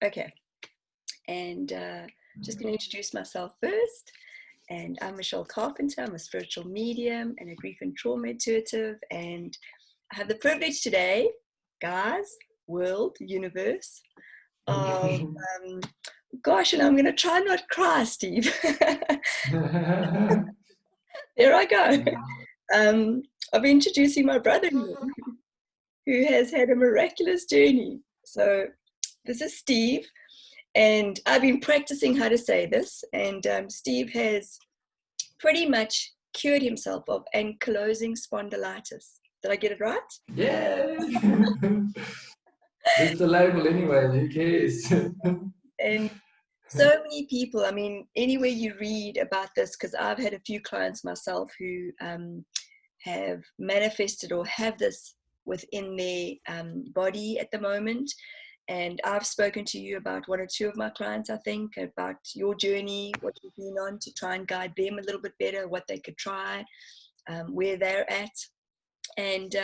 Okay. And just going to introduce myself first. And I'm Michelle Carpenter. I'm a spiritual medium and a grief and trauma intuitive. And I have the privilege today, guys, world, universe, of, gosh, and I'm going to try not cry, Steve. There I go. Of introducing my brother-in-law, who has had a miraculous journey. So this is Steve. And I've been practicing how to say this, and Steve has pretty much cured himself of ankylosing spondylitis. Did I get it right? Yeah. Just the label anyway, who cares? And so many people, I mean, anywhere you read about this, because I've had a few clients myself who have manifested or have this within their body at the moment. And I've spoken to you about one or two of my clients, I think, about your journey, what you've been on, to try and guide them a little bit better, what they could try, where they're at. And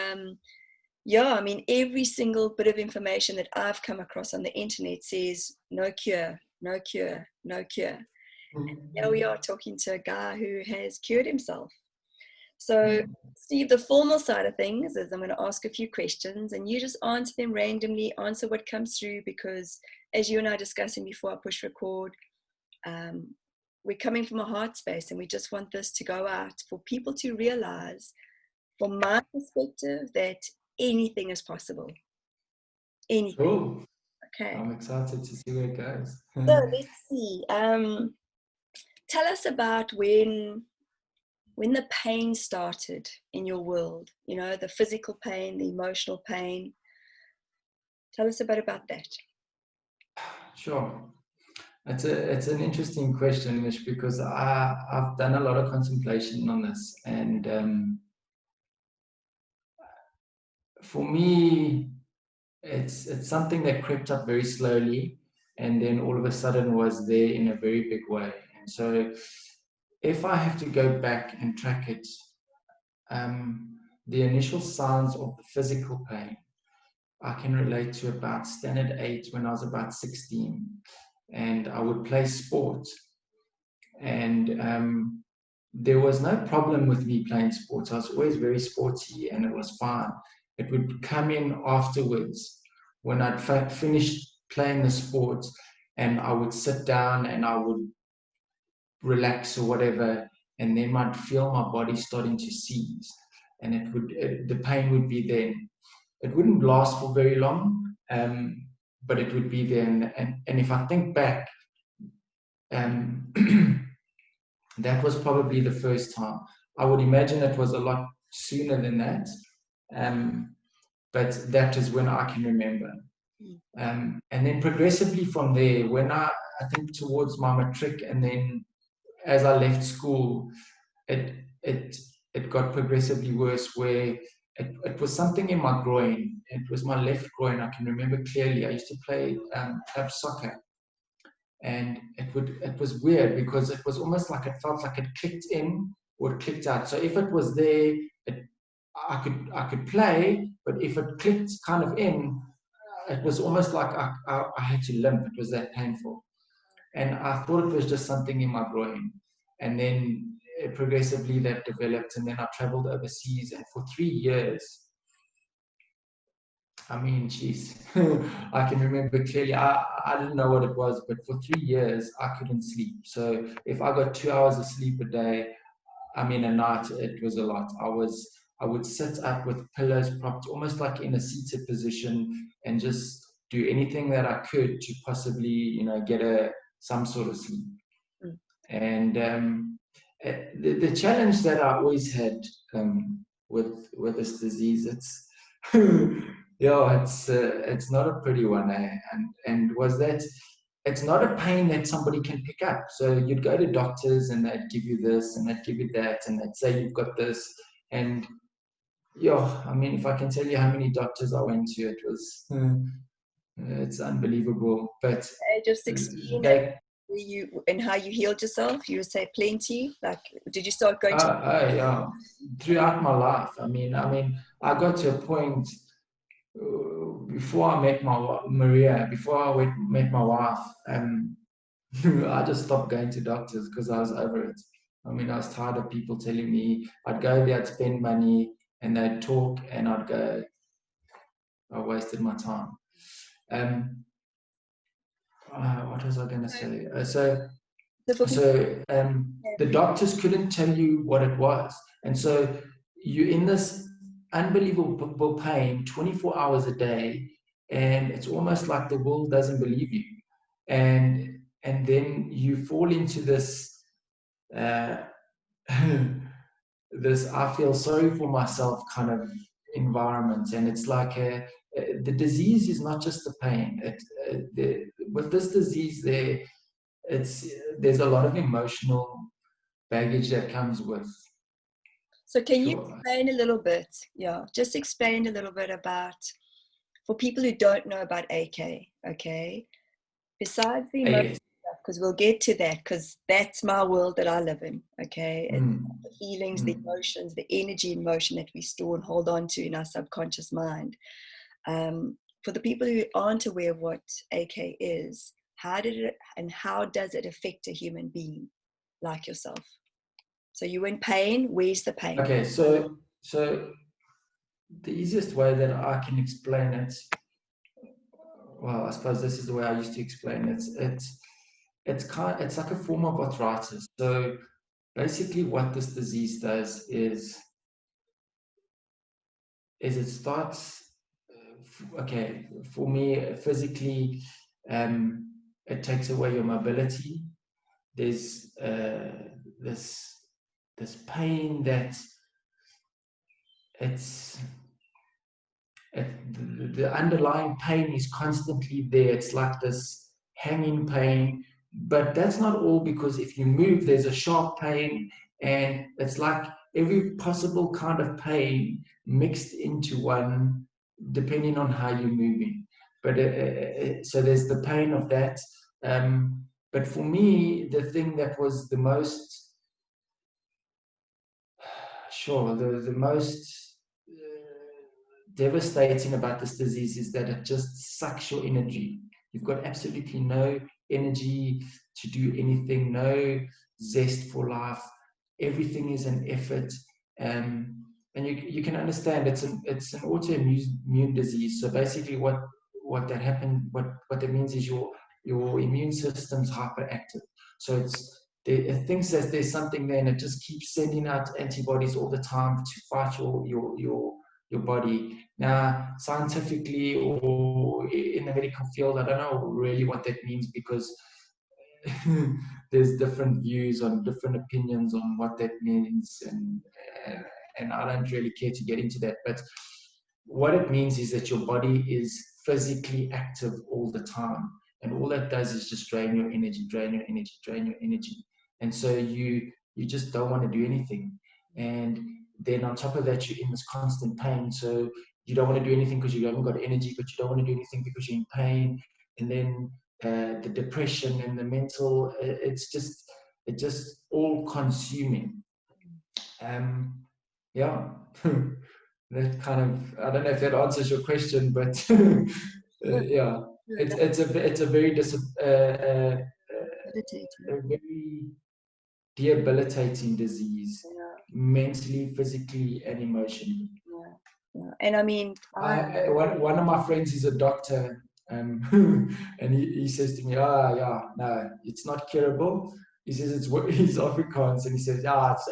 yeah, I mean, every single bit of information that I've come across on the internet says no cure, no cure, no cure. And here we are talking to a guy who has cured himself. So, Steve, the formal side of things is I'm going to ask a few questions and you just answer them randomly, answer what comes through, because as you and I are discussing before I push record, we're coming from a heart space and we just want this to go out for people to realize, from my perspective, that anything is possible. Anything. Cool. Okay. I'm excited to see where it goes. So let's see. Tell us about when the pain started in your world, you know, the physical pain, the emotional pain. Tell us a bit about that. Sure. It's an interesting question, Mish, because I've done a lot of contemplation on this, and for me, it's something that crept up very slowly, and then all of a sudden was there in a very big way. And so, if I have to go back and track it, the initial signs of the physical pain I can relate to about standard 8 when I was about 16, and I would play sport, and there was no problem with me playing sports. I was always very sporty and it was fine. It would come in afterwards when I'd finished playing the sport, and I would sit down and I would relax or whatever, and then I'd feel my body starting to seize, and the pain would be there. It wouldn't last for very long, but it would be there. And if I think back, that was probably the first time. I would imagine it was a lot sooner than that, but that is when I can remember. And then progressively from there, when I think towards my matric, and then as I left school, it got progressively worse, where it was something in my groin. It was my left groin. I can remember clearly. I used to play club soccer, and it was weird because it was almost like it felt like it clicked in or it clicked out. So if it was there, I could play, but if it clicked kind of in, it was almost like I had to limp. It was that painful, and I thought it was just something in my groin, and then progressively that developed, and then I traveled overseas, and for 3 years, I mean, geez, I can remember clearly, I didn't know what it was, but for 3 years, I couldn't sleep. So if I got 2 hours of sleep a day, I mean, a night, it was a lot. I would sit up with pillows propped, almost like in a seated position, and just do anything that I could to possibly, get some sort of sleep. And the challenge that I always had with this disease, it's it's not a pretty one, and was that it's not a pain that somebody can pick up. So you'd go to doctors and they'd give you this and they'd give you that, and they'd say you've got this, and I mean, if I can tell you how many doctors I went to, it was it's unbelievable. But age of 16, and how you healed yourself, you would say plenty. Like, did you start going to yeah, throughout my life. I mean, I got to a point before I met met my wife, I just stopped going to doctors because I was over it. I mean, I was tired of people telling me I'd go there, I'd spend money, and they'd talk, and I'd go, I wasted my time. What was I going to say? The doctors couldn't tell you what it was. And so you're in this unbelievable pain 24 hours a day, and it's almost like the world doesn't believe you. And then you fall into this, this I feel sorry for myself kind of environment. And it's like the disease is not just the pain. With this disease, there's a lot of emotional baggage that comes with. So can you explain a little bit, just explain a little bit about, for people who don't know about AK, okay, besides the emotional stuff, because we'll get to that, because that's my world that I live in, okay, it's the feelings, the emotions, the energy in motion that we store and hold on to in our subconscious mind. For the people who aren't aware of what AK is, how does it affect a human being like yourself? So you're in pain, where's the pain? Okay, so the easiest way that I can explain it, well, I suppose this is the way I used to explain it. It's like a form of arthritis. So basically what this disease does is it starts, okay, for me physically, it takes away your mobility. There's this pain that the underlying pain is constantly there. It's like this hanging pain, but that's not all, because if you move, there's a sharp pain, and it's like every possible kind of pain mixed into one, depending on how you're moving. But so there's the pain of that. But for me, the thing that was the most the most devastating about this disease is that it just sucks your energy. You've got absolutely no energy to do anything, no zest for life. Everything is an effort. And you can understand it's an autoimmune disease. So basically what that means is your immune system's hyperactive. So it thinks that there's something there, and it just keeps sending out antibodies all the time to fight your body. Now, scientifically or in the medical field, I don't know really what that means, because there's different views on different opinions on what that means, and I don't really care to get into that. But what it means is that your body is physically active all the time, and all that does is just drain your energy, drain your energy, drain your energy. And so you just don't want to do anything. And then on top of that, you're in this constant pain. So you don't want to do anything because you haven't got energy, but you don't want to do anything because you're in pain. And then the depression and the mental, it's just all consuming. Yeah. That kind of, I don't know if that answers your question, but yeah, it's a very very debilitating disease, mentally, physically, and emotionally. Yeah. And I mean, one of my friends is a doctor, and he says to me, no, it's not curable. He says he's Afrikaans, and he says,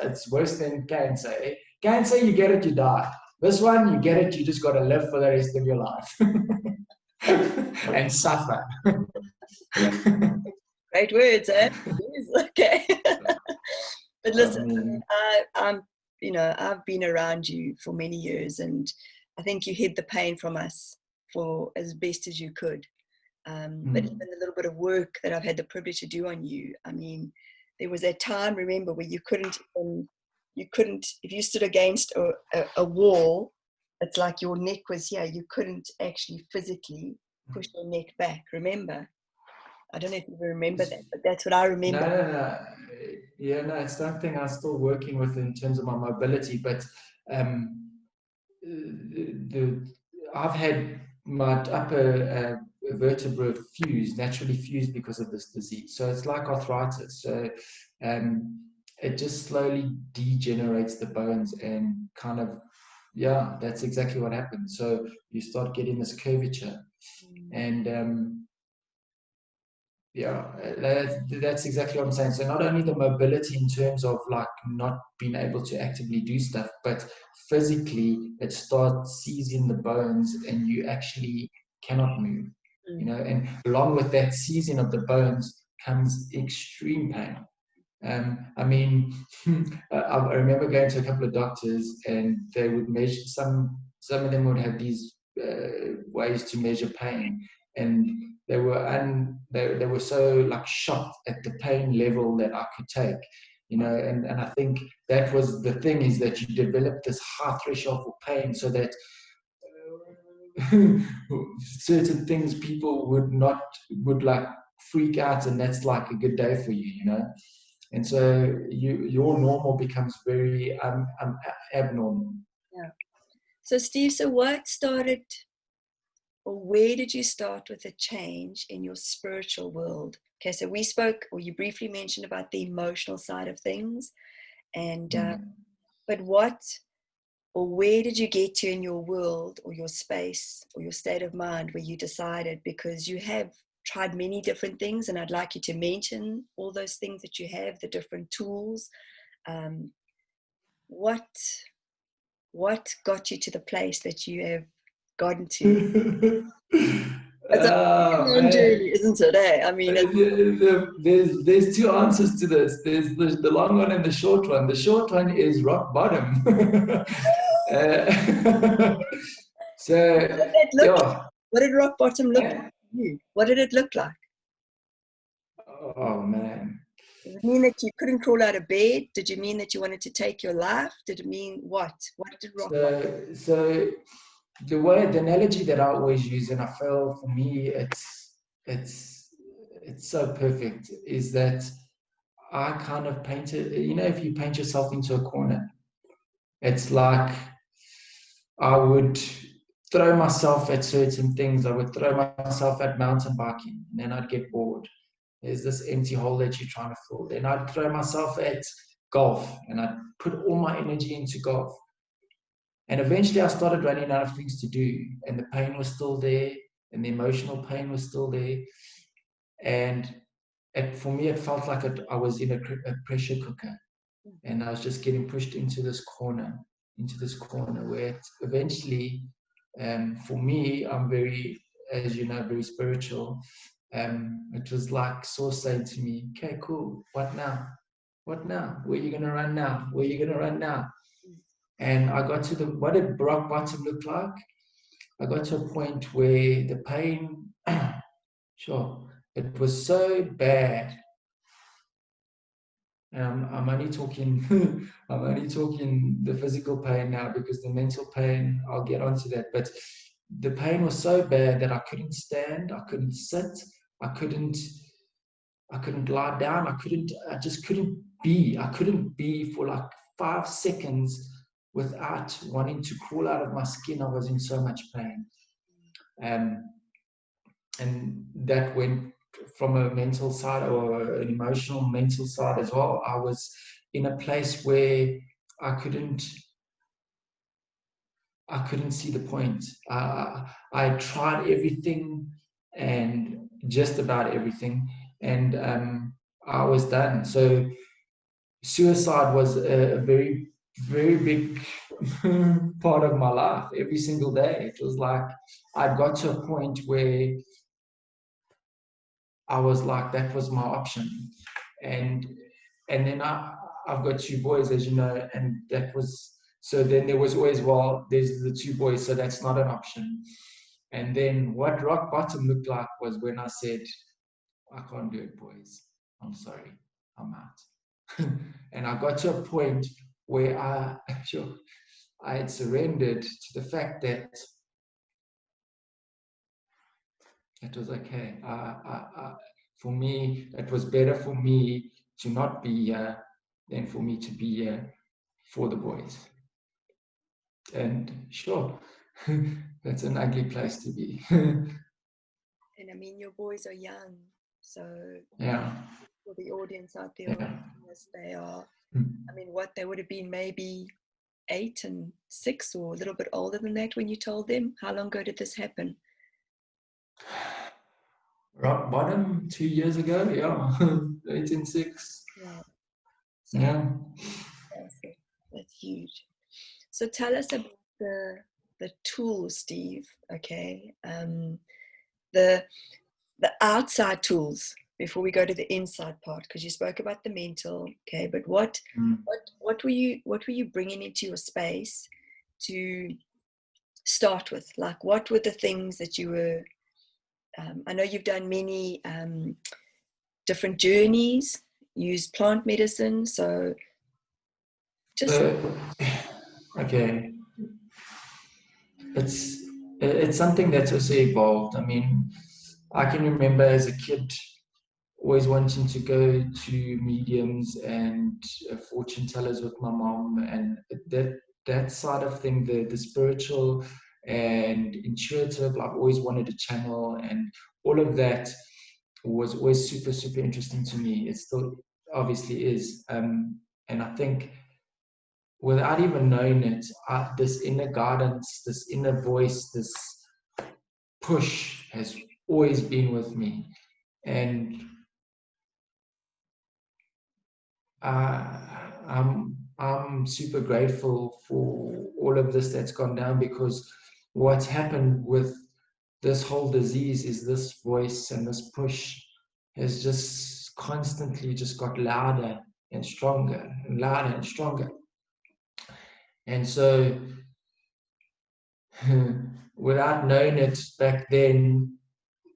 it's worse than cancer. Cancer, you get it, you die. This one, you get it, you just got to live for the rest of your life and suffer. Great words, eh? Okay. But listen, I've been around you for many years, and I think you hid the pain from us for as best as you could. But even the little bit of work that I've had the privilege to do on you, I mean, there was that time, remember, where you couldn't, if you stood against a wall, it's like your neck was here, you couldn't actually physically push your neck back, remember? I don't know if you remember that, but that's what I remember. No. Yeah, no, it's something I'm still working with in terms of my mobility, but I've had my upper vertebra fused, naturally fused because of this disease. So it's like arthritis. So it just slowly degenerates the bones and kind of, yeah, that's exactly what happens. So you start getting this curvature. And yeah, that's exactly what I'm saying. So not only the mobility in terms of like not being able to actively do stuff, but physically it starts seizing the bones and you actually cannot move, you know, and along with that seizing of the bones comes extreme pain. I mean, I remember going to a couple of doctors and they would measure, some of them would have these ways to measure pain, and they were so like shocked at the pain level that I could take, you know, and I think that was the thing, is that you develop this high threshold for pain so that certain things people would like freak out, and that's like a good day for you, you know. And so your normal becomes very abnormal. Yeah. So Steve, so what started, or where did you start with a change in your spiritual world? Okay, so we spoke, or you briefly mentioned about the emotional side of things, and but what, or where did you get to in your world or your space or your state of mind where you decided, because you have tried many different things, and I'd like you to mention all those things that you have, the different tools. What got you to the place that you have gotten to? It's a long journey, isn't it? I mean, there's two answers to this. There's the long one and the short one. The short one is rock bottom. So what did that look yeah. like? What did rock bottom look like to you? What did it look like? Oh man. Did it mean that you couldn't crawl out of bed? Did you mean that you wanted to take your life? Did it mean what? What did rock bottom? So the analogy that I always use, and I feel for me it's so perfect, is that I kind of painted, you know, if you paint yourself into a corner, it's like I would throw myself at certain things. I would throw myself at mountain biking, and then I'd get bored. There's this empty hole that you're trying to fill. Then I'd throw myself at golf, and I'd put all my energy into golf. And eventually I started running out of things to do, and the pain was still there, and the emotional pain was still there. And for me, it felt like I was in a pressure cooker, and I was just getting pushed into this corner, where eventually, for me, I'm very, as you know, very spiritual. It was like Source saying to me, okay, cool, what now? What now? Where are you going to run now? Where are you going to run now? And I got to what did rock bottom look like? I got to a point where the pain, sure, it was so bad. And I'm only talking, I'm only talking the physical pain now, because the mental pain, I'll get onto that. But the pain was so bad that I couldn't stand, I couldn't sit, I couldn't lie down, I just couldn't be. I couldn't be for like 5 seconds without wanting to crawl out of my skin. I was in so much pain. And that went from a mental side, or an emotional mental side as well. I was in a place where I couldn't see the point. I tried everything, and just about everything, and I was done. So suicide was a very, very big part of my life. Every single day, it was like I got to a point where I was like, that was my option. And then I've got 2 boys, as you know, and that was, so then there was always, well, there's the 2 boys, so that's not an option. And then what rock bottom looked like was when I said, I can't do it, boys. I'm sorry, I'm out. And I got to a point where I had surrendered to the fact that it was okay. For me, it was better for me to not be here than for me to be here for the boys. And sure, That's an ugly place to be. And I mean, your boys are young, so Yeah. for the audience out there, Yeah. they are, I mean, what they would have been maybe 8 and 6 or a little bit older than that when you told them. How long ago did this happen? Rock bottom 2 years ago, yeah. 8 and 6. Wow. So Yeah. that's huge. So tell us about the tools, Steve. Okay, the outside tools before we go to the inside part, because you spoke about the mental. Okay, but what were you bringing into your space to start with? Like, what were the things that you were? I know you've done many different journeys, used plant medicine, so just okay. It's something that's also evolved. I mean, I can remember as a kid always wanting to go to mediums and fortune tellers with my mom, and that side of thing, the spiritual and intuitive, I've always wanted to channel, and all of that was always super interesting to me. It still obviously is, and I think without even knowing it, this inner guidance, this inner voice, this push has always been with me. And I'm super grateful for all of this that's gone down, because what's happened with this whole disease is this voice and this push has just constantly just got louder and stronger and louder and stronger. And so without knowing it back then,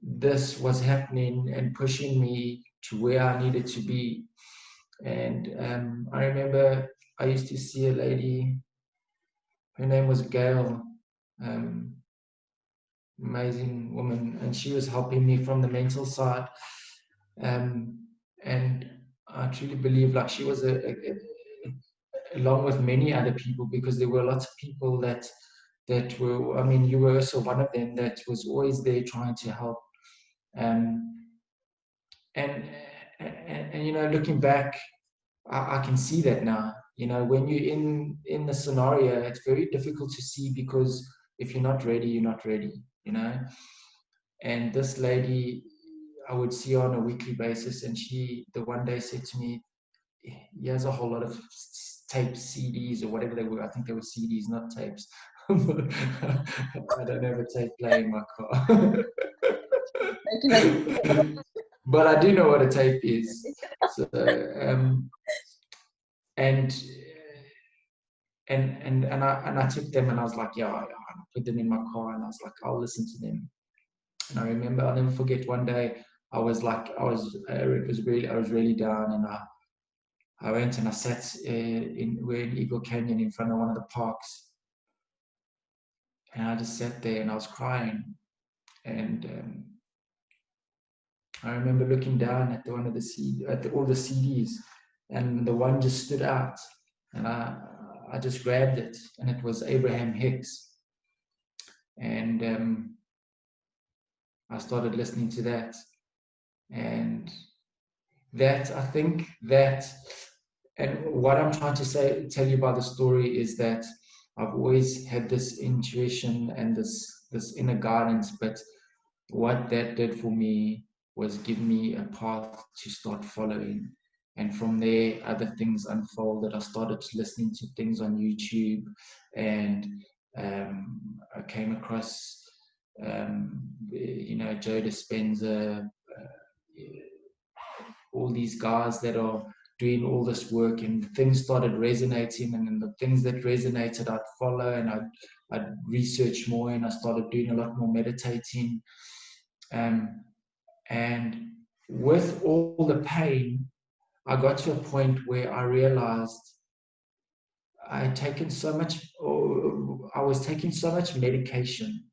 this was happening and pushing me to where I needed to be. And I remember I used to see a lady, her name was Gail, amazing woman, and she was helping me from the mental side. And I truly believe like she was along with many other people, because there were lots of people that were, I mean, you were also one of them, that was always there trying to help. Um, and, and you know, looking back, I can see that now. You know, when you're in the scenario, it's very difficult to see, because if you're not ready, you're not ready. You know, and this lady, I would see her on a weekly basis, and she the one day said to me, he has a whole lot of tapes, CDs, or whatever they were. I think they were CDs, not tapes. I don't have a tape player in my car. But I do know what a tape is. So, and I took them, and I was like, yeah, I put them in my car, and I was like, I'll listen to them. And I remember, I'll never forget, one day I was really down, and I went and I sat we're in Eagle Canyon in front of one of the parks, and I just sat there and I was crying. And I remember looking down at one of all the CDs, and the one just stood out, and I just grabbed it, and it was Abraham Hicks, and I started listening to that, and that, I think that, and what I'm trying to tell you about the story is that I've always had this intuition and this inner guidance, but what that did for me was give me a path to start following. And from there, other things unfolded. I started listening to things on YouTube, and I came across, you know, Joe Dispenza, all these guys that are doing all this work, and things started resonating, and then the things that resonated I'd follow, and I'd research more, and I started doing a lot more meditating. And with all the pain, I got to a point where I realized I was taking so much medication.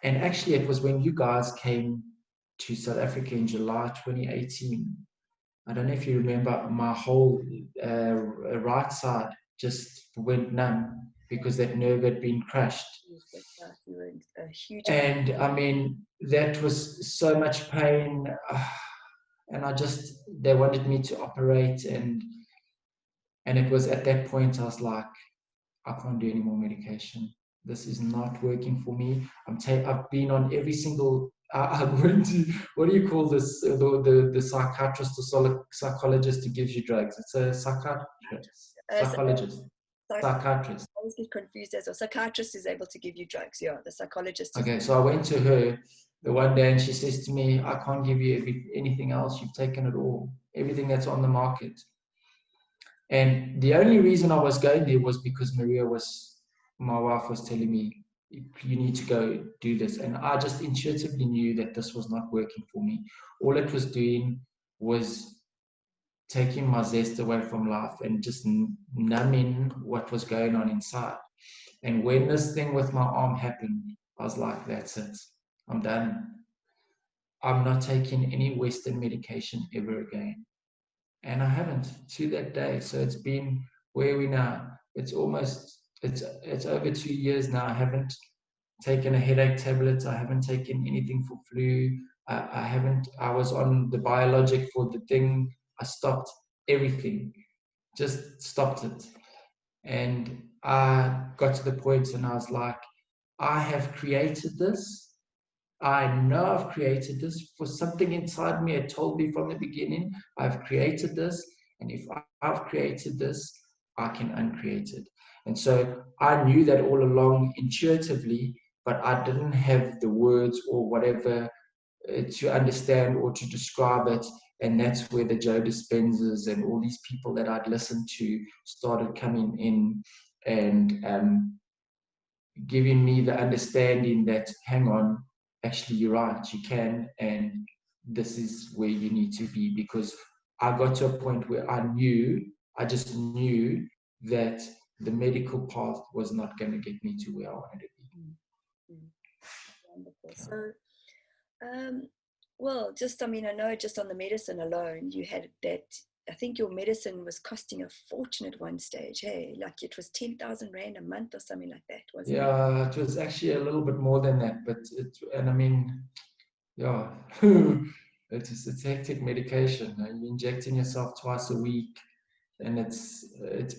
And actually, it was when you guys came to South Africa in July 2018. I don't know if you remember, my whole right side just went numb, because that nerve had been crushed. That's right. You were in a huge amount. And I mean, that was so much pain. And they wanted me to operate. And it was at that point, I was like, I can't do any more medication. This is not working for me. I've been on every single, I went to, what do you call this? The psychiatrist or psychologist who gives you drugs. It's a psychiatrist. Psychologist. Psychiatrist. I always get confused as well. Psychiatrist is able to give you drugs. Yeah, the psychologist. Okay, so I went to her the one day and she says to me, I can't give you anything else. You've taken it all, everything that's on the market. And the only reason I was going there was because my wife was telling me, you need to go do this. And I just intuitively knew that this was not working for me. All it was doing was taking my zest away from life and just numbing what was going on inside. And when this thing with my arm happened, I was like, that's it. I'm done. I'm not taking any Western medication ever again. And I haven't to that day. So it's been, where are we now? It's over 2 years now. I haven't taken a headache tablet. I haven't taken anything for flu. I was on the biologic for the thing. I stopped everything, just stopped it. And I got to the point and I was like, I have created this. I know I've created this for something inside me. It told me from the beginning, I've created this. And if I've created this, I can uncreate it. And so I knew that all along intuitively, but I didn't have the words or whatever to understand or to describe it. And that's where the Joe Dispenzas and all these people that I'd listened to started coming in and giving me the understanding that, hang on, actually you're right, you can, and this is where you need to be. Because I got to a point where I just knew that the medical path was not going to get me to where I wanted to be. Wonderful. So, well, I know just on the medicine alone, you had that, I think your medicine was costing a fortune at one stage, hey? Like it was 10,000 Rand a month or something like that, wasn't it? Yeah, it was actually a little bit more than that, but yeah, it's hectic medication. You're injecting yourself twice a week, and it's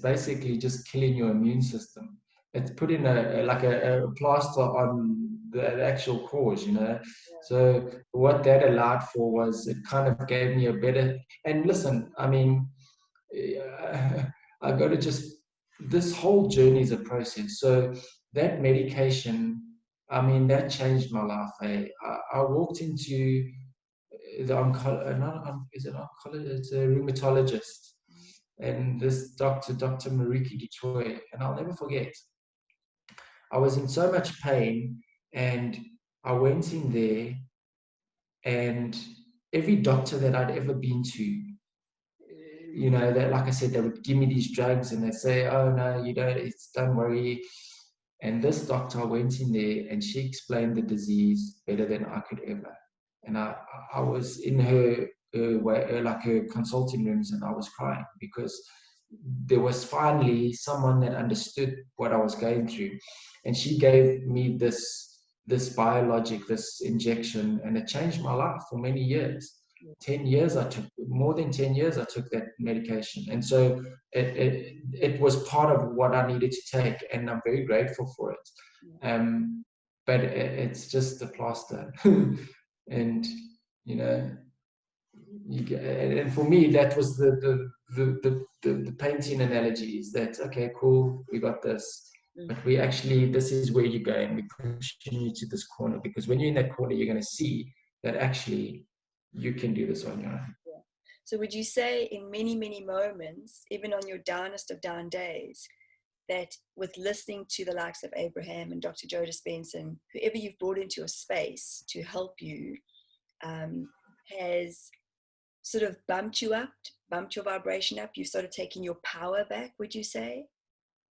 basically just killing your immune system. It's putting a plaster on the actual cause, Yeah. So what that allowed for was, it kind of gave me a better. And listen, I got to this whole journey is a process. So that medication, that changed my life. I walked into the it's a rheumatologist, and this Dr. Mariki Detroit, and I'll never forget. I was in so much pain, and I went in there, and every doctor that I'd ever been to, that, like I said, they would give me these drugs and they say, oh no, don't worry. And this doctor went in there and she explained the disease better than I could ever. And I was in her consulting rooms, and I was crying because there was finally someone that understood what I was going through. And she gave me this biologic, this injection, and it changed my life for many years. 10 years more than 10 years I took that medication. And so it was part of what I needed to take, and I'm very grateful for it. But it's just a plaster. And and for me that was the painting analogy, is that, okay, cool, we got this, but this is where you're going. We're pushing you to this corner, because when you're in that corner, you're going to see that actually you can do this on your own. Yeah. So would you say in many, many moments, even on your downest of down days, that with listening to the likes of Abraham and Dr. Joe Dispenza, whoever you've brought into your space to help you, has sort of bumped your vibration up? You've started taking your power back, would you say?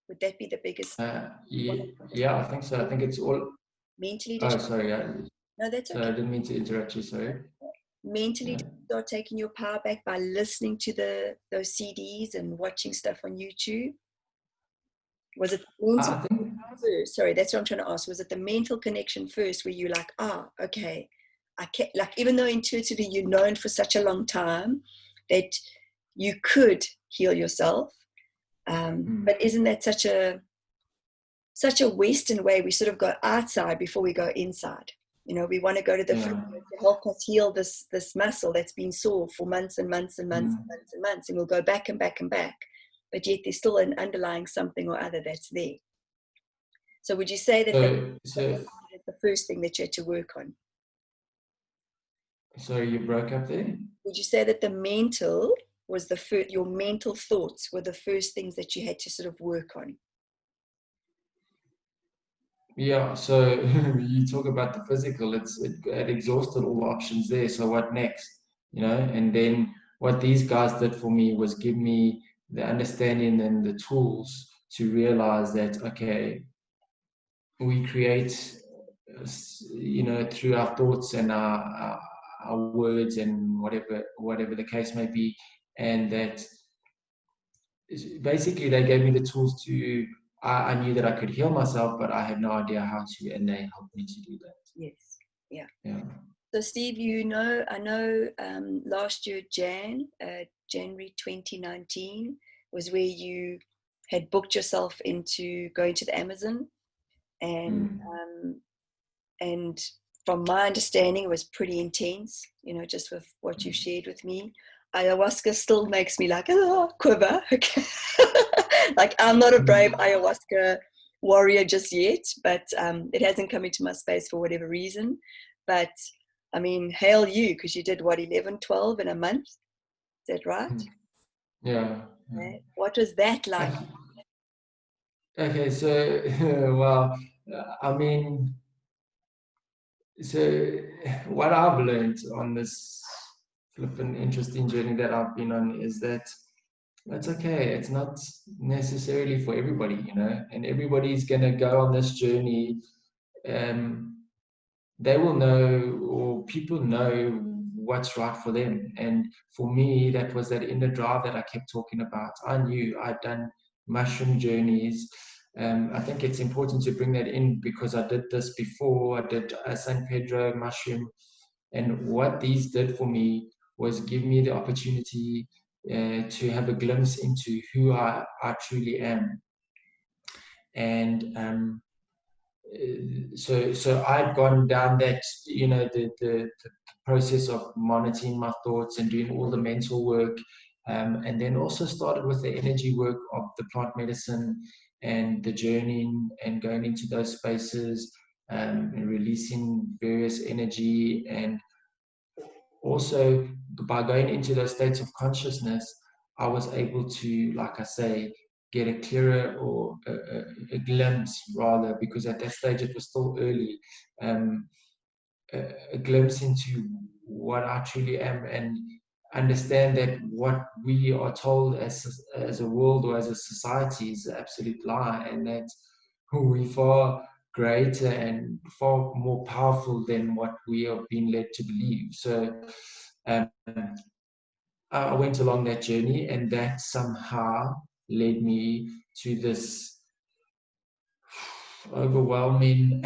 Would that be the biggest? Yeah, I think so. I think it's all mentally. Oh, sorry. No, that's okay. I didn't mean to interrupt you. Sorry. Mentally, did you start taking your power back by listening to those CDs and watching stuff on YouTube? Was it the mental I think first? Sorry, that's what I'm trying to ask. Was it the mental connection first, where you like, okay, I can't, like, even though intuitively you've known for such a long time that you could heal yourself, but isn't that such a Western way? We sort of go outside before we go inside. We want to go to the physio to help us heal this muscle that's been sore for months and months and months and months and months, and we'll go back and back and back. But yet there's still an underlying something or other that's there. So would you say that the first thing that you had to work on? Sorry, you broke up there. Would you say that the mental was your mental thoughts were the first things that you had to sort of work on? Yeah, so you talk about the physical, it exhausted all the options there. So what next? And then what these guys did for me was give me the understanding and the tools to realize that, okay, we create, through our thoughts and our words and whatever the case may be. And that basically they gave me the tools to, I knew that I could heal myself, but I had no idea how to, and they helped me to do that. Yes. Yeah. Yeah. So Steve, I know last year, January 2019 was where you had booked yourself into going to the Amazon, and from my understanding, it was pretty intense, just with what you shared with me. Ayahuasca still makes me like, quiver. Okay. Like, I'm not a brave ayahuasca warrior just yet, but it hasn't come into my space for whatever reason. But I mean, hail you, because you did what, 11, 12 in a month? Is that right? Yeah. Okay. What was that like? Okay, so, well, I mean, so what I've learned on this flippin' interesting journey that I've been on is that that's okay. It's not necessarily for everybody, and everybody's going to go on this journey. They will know, or people know what's right for them. And for me, that was that inner drive that I kept talking about. I knew I'd done mushroom journeys. I think it's important to bring that in because I did this before. I did a San Pedro mushroom. And what these did for me was give me the opportunity to have a glimpse into who I truly am. And so I'd gone down that, the process of monitoring my thoughts and doing all the mental work, and then also started with the energy work of the plant medicine and the journeying and going into those spaces, and releasing various energy. And also by going into those states of consciousness, I was able to, like I say, get a clearer, or a glimpse rather, because at that stage it was still early, a glimpse into what I truly am, and understand that what we are told as a world or as a society is an absolute lie, and that we're far greater and far more powerful than what we have been led to believe. So I went along that journey, and that somehow led me to this overwhelming.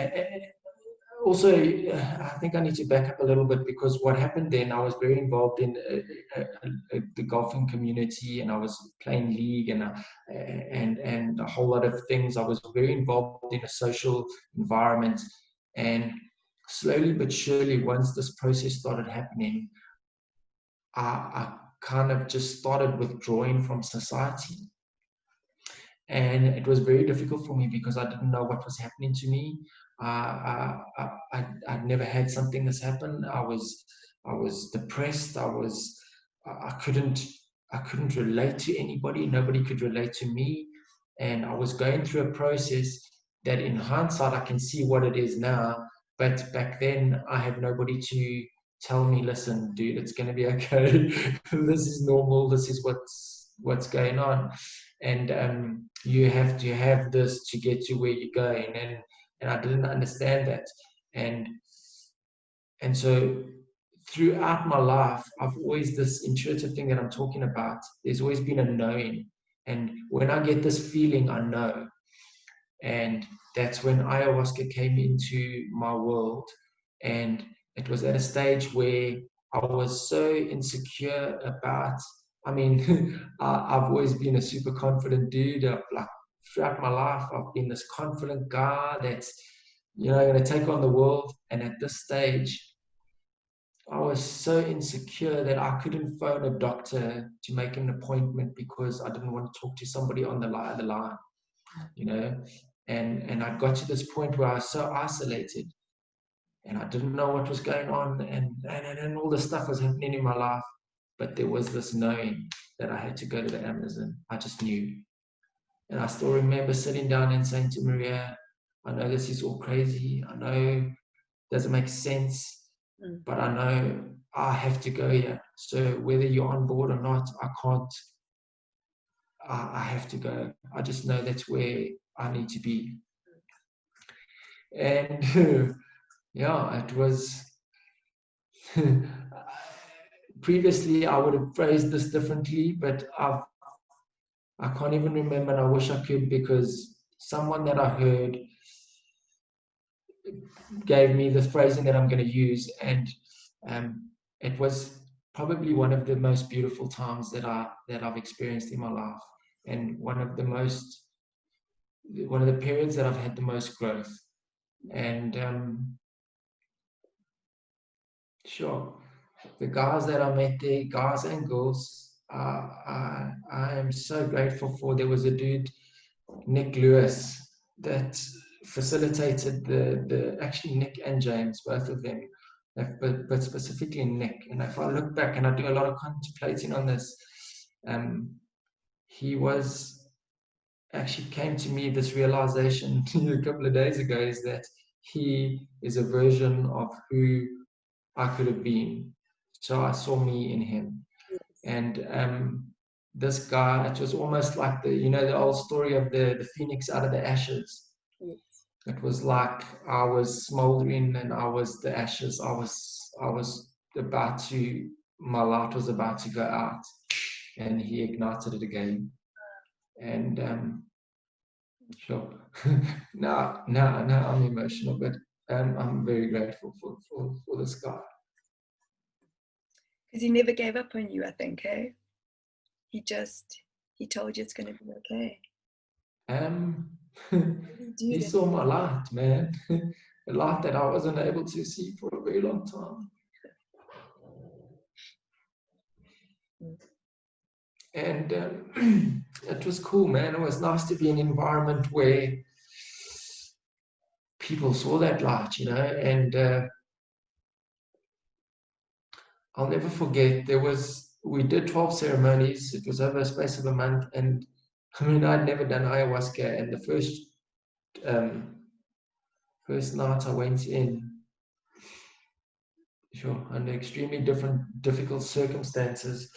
Also, I think I need to back up a little bit, because what happened then, I was very involved in the golfing community, and I was playing league and a whole lot of things. I was very involved in a social environment, and slowly but surely, once this process started happening, I kind of just started withdrawing from society. And it was very difficult for me because I didn't know what was happening to me. I'd never had something that's happened. I was depressed. I couldn't relate to anybody. Nobody could relate to me. And I was going through a process that in hindsight, I can see what it is now. But back then I had nobody to tell me, listen, dude, it's going to be okay. This is normal. This is what's going on. And you have to have this to get to where you're going. And I didn't understand that. And so throughout my life, I've always, this intuitive thing that I'm talking about, there's always been a knowing. And when I get this feeling, I know. And that's when ayahuasca came into my world. And it was at a stage where I was so insecure about, I mean, I've always been a super confident dude. Like throughout my life, I've been this confident guy that's, going to take on the world. And at this stage, I was so insecure that I couldn't phone a doctor to make an appointment because I didn't want to talk to somebody on the line, and I got to this point where I was so isolated and I didn't know what was going on, and all this stuff was happening in my life. But there was this knowing that I had to go to the Amazon. I just knew. And I still remember sitting down and saying to Maria, I know this is all crazy. I know it doesn't make sense. But I know I have to go here. So whether you're on board or not, I can't. I have to go. I just know that's where I need to be. And yeah, it was. Previously, I would have phrased this differently, but I can't even remember, and I wish I could, because someone that I heard gave me the phrasing that I'm going to use, and it was probably one of the most beautiful times that I've experienced in my life, and one of the periods that I've had the most growth. And sure, the guys that I met there, guys and girls, I am so grateful for. There was a dude, Nick Lewis, that facilitated actually Nick and James, both of them, but specifically Nick. And if I look back, and I do a lot of contemplating on this, he actually came to me this realization a couple of days ago, is that he is a version of who I could have been. So I saw me in him. And this guy, it was almost like the old story of the phoenix out of the ashes. It was like I was smoldering and I was the ashes. I was about to, my light was about to go out, and he ignited it again. And sure, now I'm emotional, but I'm very grateful for this guy. Because he never gave up on you, I think, eh? He told you it's going to be okay. He saw my light, man. A light that I wasn't able to see for a very long time. And it was cool, man. It was nice to be in an environment where people saw that light, and I'll never forget, we did 12 ceremonies. It was over a space of a month, and I mean, I'd never done ayahuasca, and the first night I went in, sure, under extremely difficult circumstances,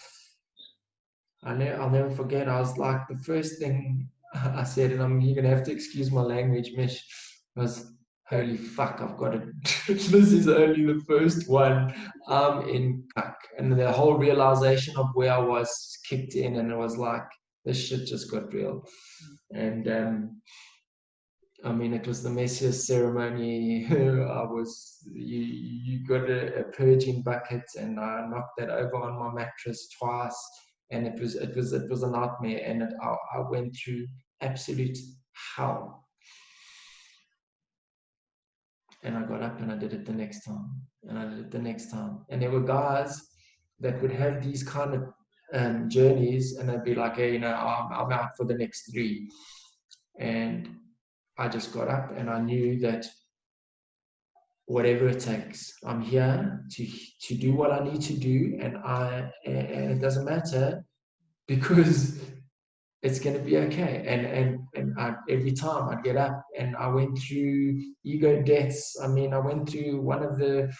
I'll never forget, I was like, the first thing I said, and you're going to have to excuse my language, Mish, was, holy fuck, I've got it. This is only the first one. I'm in cuck. And the whole realization of where I was kicked in, and it was like, this shit just got real. And I mean, it was the messiest ceremony. You got a purging bucket, and I knocked that over on my mattress twice, and it was a nightmare, and I went through absolute hell. And I got up and I did it the next time, and I did it the next time. And there were guys that would have these kind of journeys, and they'd be like, hey, I'm out for the next 3. And I just got up and I knew that whatever it takes, I'm here to do what I need to do, and it doesn't matter, because it's going to be okay. And every time I'd get up, and I went through ego deaths. I mean, I went through one of the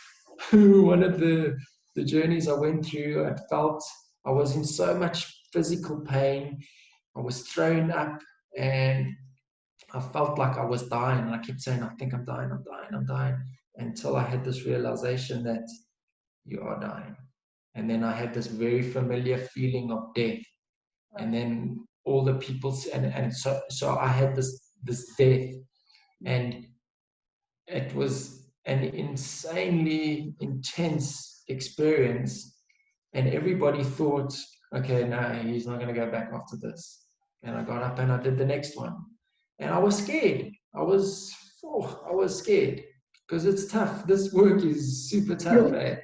journeys I went through. I felt I was in so much physical pain. I was thrown up, and I felt like I was dying. And I kept saying, I think I'm dying, until I had this realization that you are dying. And then I had this very familiar feeling of death. And then all the people, and so I had this death. And it was an insanely intense experience. And everybody thought, okay, no, he's not going to go back after this. And I got up and I did the next one. And I was scared. I was scared because it's tough. This work is super tough. Eh?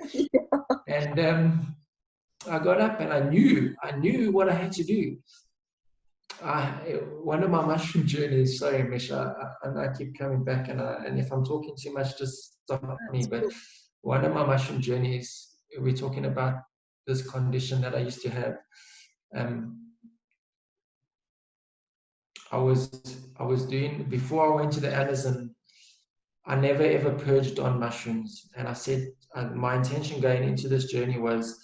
And I got up and I knew what I had to do. One of my mushroom journeys, sorry, Michelle, I keep coming back, and if I'm talking too much, just stop me. But one of my mushroom journeys, we're talking about this condition that I used to have. I was doing, before I went to the Amazon, I never ever purged on mushrooms, and I said my intention going into this journey was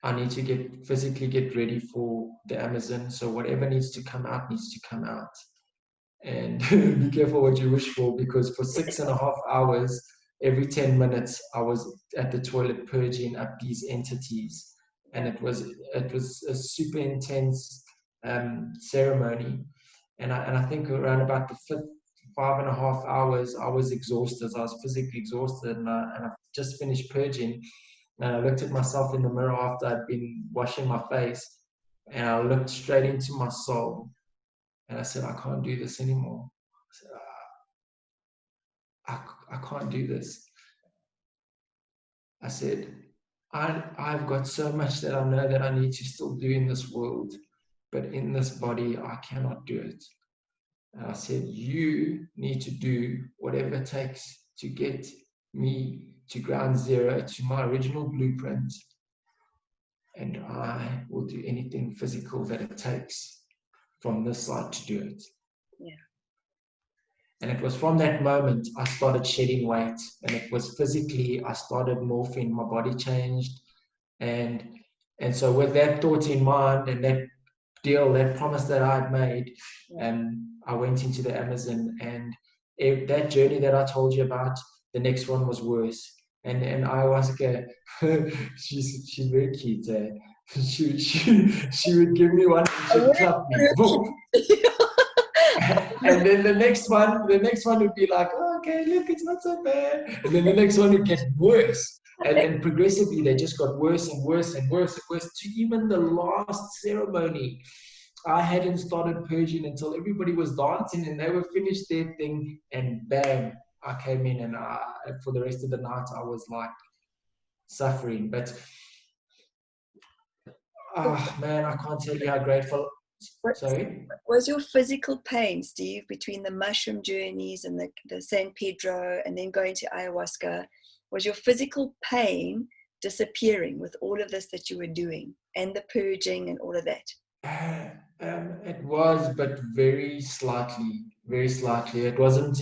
I need to physically get ready for the Amazon. So whatever needs to come out needs to come out. And be careful what you wish for, because for 6.5 hours, every 10 minutes, I was at the toilet purging up these entities. And it was a super intense ceremony. And I think around about the fifth 5.5 hours, I was exhausted. I was physically exhausted, and I just finished purging. And I looked at myself in the mirror after I'd been washing my face, and I looked straight into my soul, and I said, I can't do this anymore. I said, I can't do this. I said, I've got so much that I know that I need to still do in this world, but in this body, I cannot do it. And I said, you need to do whatever it takes to get me to ground zero, to my original blueprint, and I will do anything physical that it takes from this side to do it. Yeah. And it was from that moment I started shedding weight, and it was physically, I started morphing, my body changed. And so with that thought in mind and that deal, that promise that I had made, I went into the Amazon, and that journey that I told you about, the next one was worse. And ayahuasca, she's very cute. Eh? She would give me one and she'd clap me. Boom. And then the next one would be like, oh, okay, look, it's not so bad. And then the next one would get worse. And progressively, they just got worse and worse and worse and worse, to even the last ceremony. I hadn't started purging until everybody was dancing and they were finished their thing, and bam, I came in, and for the rest of the night, I was like suffering. But, man, I can't tell you how grateful. Sorry? Was your physical pain, Steve, between the mushroom journeys and the San Pedro and then going to ayahuasca, was your physical pain disappearing with all of this that you were doing and the purging and all of that? It was, but very slightly, very slightly. It wasn't.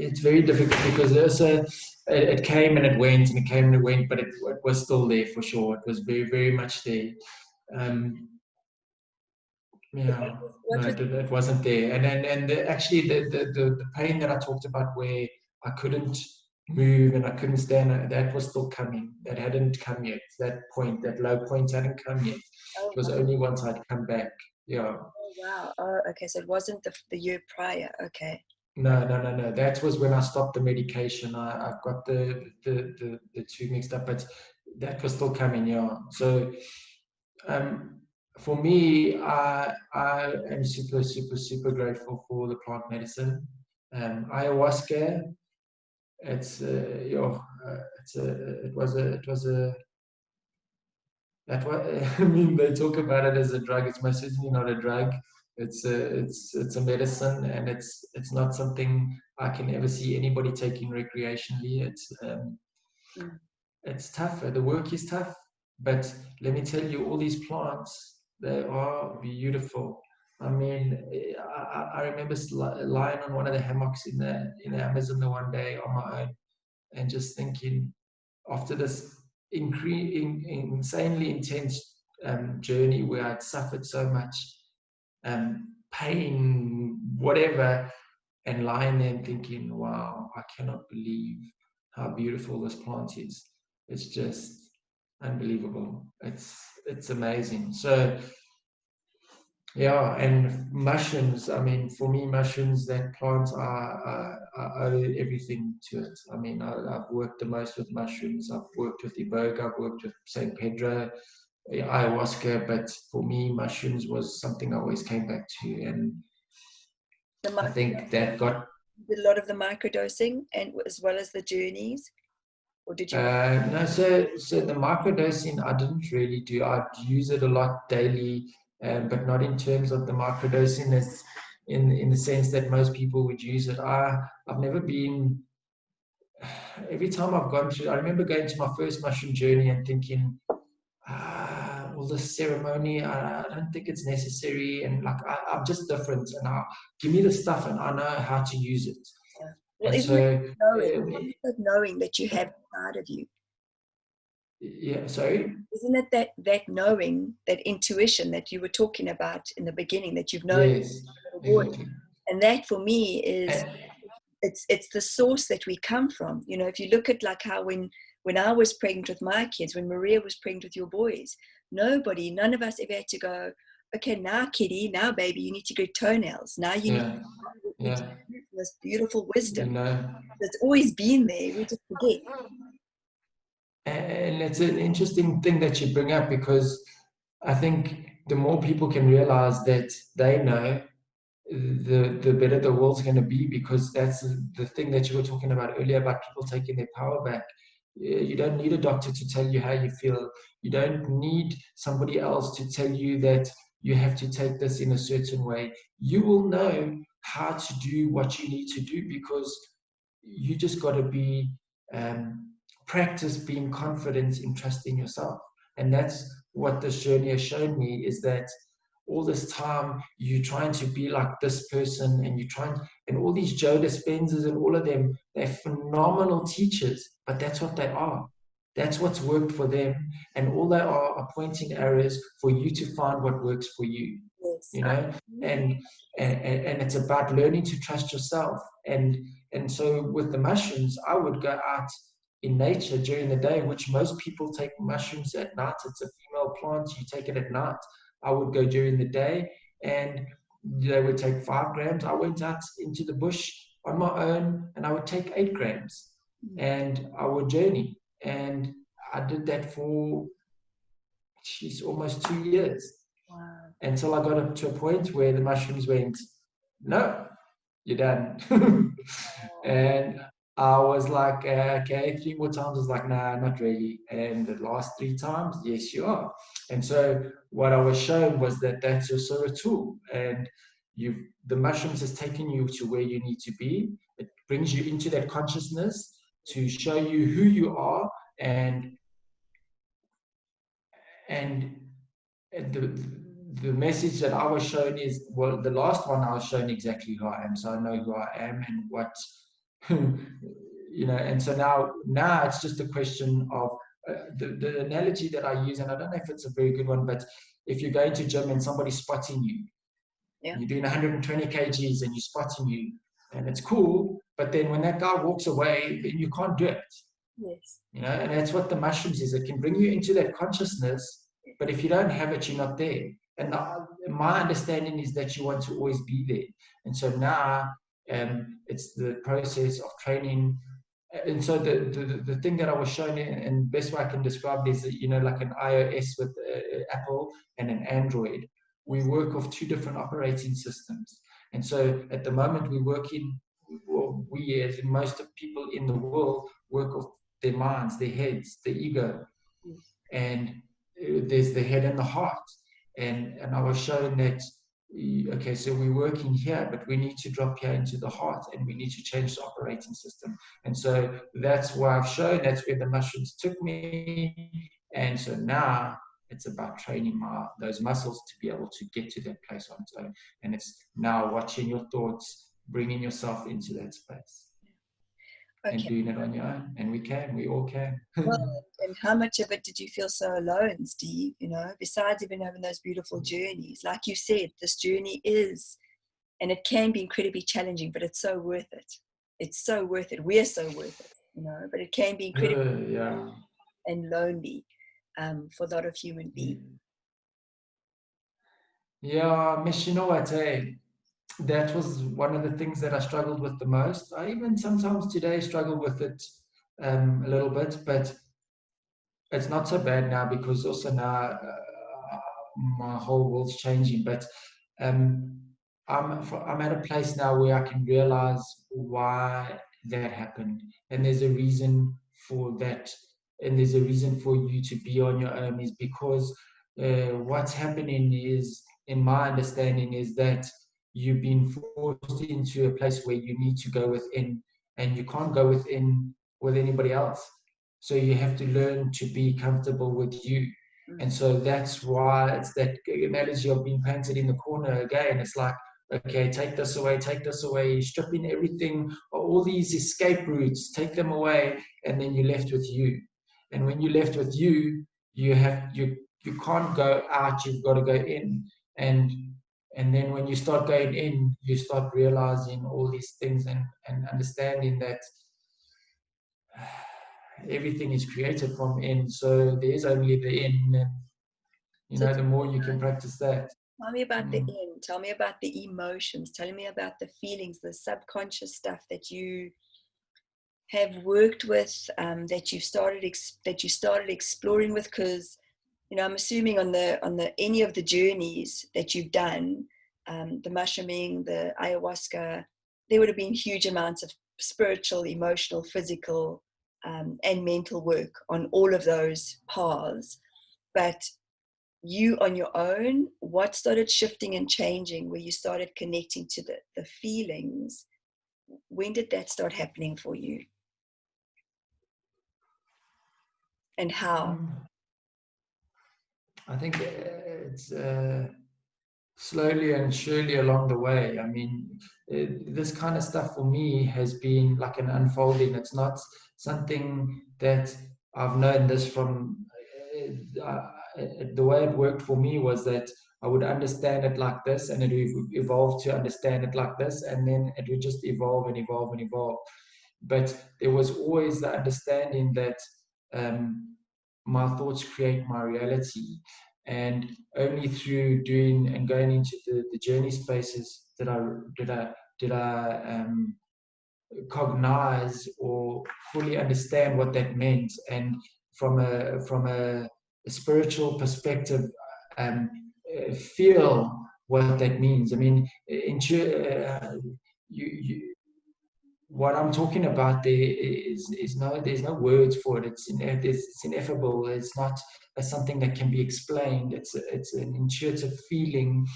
It's very difficult because also it came and it went, and it came and it went, but it was still there for sure. It was very, very much there. Yeah, no, it wasn't there. And actually the pain that I talked about, where I couldn't move and I couldn't stand, that was still coming. That hadn't come yet. That point, that low point hadn't come yet. It was only once I'd come back. Yeah. Oh, wow. Oh, okay. So it wasn't the year prior. Okay. No. That was when I stopped the medication. I've got the two mixed up, but that was still coming. Yeah. So, for me, I am super, super, super grateful for the plant medicine. Ayahuasca, I mean, they talk about it as a drug. It's most certainly not a drug. It's a medicine, and it's not something I can ever see anybody taking recreationally. It's tough. The work is tough, but let me tell you, all these plants, they are beautiful. I mean, I remember lying on one of the hammocks in the Amazon the one day on my own, and just thinking, after this insanely intense journey where I'd suffered so much pain, whatever, and lying there and thinking, wow, I cannot believe how beautiful this plant is. It's just unbelievable. It's amazing. So yeah, and mushrooms, I mean, for me, mushrooms, that plants I owe everything to it. I mean, I've worked the most with mushrooms. I've worked with Iboga, I've worked with St. Pedro, ayahuasca, but for me, mushrooms was something I always came back to. And I think that got... a lot of the microdosing and as well as the journeys, or did you no, so the microdosing I didn't really do. I'd use it a lot daily, but not in terms of the microdosing as in the sense that most people would use it. I've never been... Every time I've gone through, I remember going to my first mushroom journey and thinking, all this ceremony, I don't think it's necessary, and like I'm just different, and give me the stuff and I know how to use it. Yeah. Well, And isn't it so knowing that you have inside of you? yeah, sorry? Isn't it that knowing, that intuition that you were talking about in the beginning, that you've known, Yes, exactly. and that for me is And, it's the source that we come from. You know, if you look at like how when I was pregnant with my kids, when Maria was pregnant with your boys, none of us ever had to go, okay, now kitty, now baby, you need to get toenails. Now you need to use this beautiful you wisdom know, that's always been there. We just forget. and it's an interesting thing that you bring up, because I think the more people can realize that they know, the better the world's going to be, because that's the thing that you were talking about earlier about people taking their power back. You don't need a doctor to tell you how you feel. You don't need somebody else to tell you that you have to take this in a certain way. You will know how to do what you need to do, because you just got to be practice being confident in trusting yourself. And that's what this journey has shown me, is that all this time you're trying to be like this person, and and all these Joe Dispenzas and all of them, they're phenomenal teachers, but that's what they are. That's what's worked for them, and all they are pointing arrows for you to find what works for you. Yes. You know, and it's about learning to trust yourself. And so with the mushrooms, I would go out in nature during the day, which most people take mushrooms at night. It's a female plant, you take it at night. I would go during the day, and they would take 5 grams. I went out into the bush on my own, and I would take 8 grams, and I would journey. And I did that for almost 2 years. Wow. Until I got up to a point where the mushrooms went, no, you're done. And I was like, okay, 3 more times. I was like, nah, not really. And the last 3 times, yes, you are. And so what I was shown was that that's also a tool. And the mushrooms has taken you to where you need to be. It brings you into that consciousness to show you who you are, and the message that I was shown is, well, the last one I was shown exactly who I am, so I know who I am and what, and so now it's just a question of the analogy that I use, and I don't know if it's a very good one, but if you're going to gym and somebody's spotting you, you're doing 120 kgs and you're spotting you, and it's cool, but then when that guy walks away, then you can't do it. Yes. And that's what the mushrooms is. It can bring you into that consciousness, but if you don't have it, you're not there. And my understanding is that you want to always be there. And so now it's the process of training. And so the thing that I was shown, and best way I can describe it is, like an iOS with Apple and an Android. We work off 2 different operating systems. And so at the moment we, as in most of people in the world, work off their minds, their heads, the ego. And there's the head and the heart. And I was shown that, okay, so we're working here, but we need to drop here into the heart, and we need to change the operating system. And so that's why I've shown, that's where the mushrooms took me. And so now it's about training those muscles to be able to get to that place on its own. And it's now watching your thoughts, bringing yourself into that space. Okay. And doing it on your own. And we all can. Well, and how much of it did you feel so alone, Steve? Besides even having those beautiful journeys, like you said, this journey is, and it can be incredibly challenging, but it's so worth it. It's so worth it. We're so worth it, but it can be incredibly and lonely. for a lot of human beings. Yeah, Miss, you know what, that was one of the things that I struggled with the most. I even sometimes today struggle with it a little bit, but it's not so bad now because also now my whole world's changing. But um, I'm at a place now where I can realize why that happened, and there's a reason for that, and there's a reason for you to be on your own is because what's happening is, in my understanding, is that you've been forced into a place where you need to go within, and you can't go within with anybody else. So you have to learn to be comfortable with you. And so that's why it's that analogy of being painted in the corner again. It's like, okay, take this away, stripping everything, all these escape routes, take them away, and then you're left with you. And when you're left with you, you can't go out, you've got to go in. And then when you start going in, you start realizing all these things and understanding that everything is created from in, so there's only the in, and So the more you can practice that. tell me about the in, tell me about the emotions, tell me about the feelings, the subconscious stuff that you have worked with, that you started exploring with, because I'm assuming on the any of the journeys that you've done, the mushrooming, the ayahuasca, there would have been huge amounts of spiritual, emotional, physical, and mental work on all of those paths. But you on your own, what started shifting and changing where you started connecting to the feelings? When did that start happening for you? And how? I think it's slowly and surely along the way. I mean, this kind of stuff for me has been like an unfolding. It's not something that I've known this from. The way it worked for me was that I would understand it like this, and it would evolve to understand it like this, and then it would just evolve and evolve and evolve. But there was always the understanding that my thoughts create my reality. And only through doing and going into the journey spaces did I cognize or fully understand what that meant. And from a spiritual perspective, feel what that means. I mean, what I'm talking about there is no, there's no words for it. It's ineffable. It's not something that can be explained. It's an intuitive feeling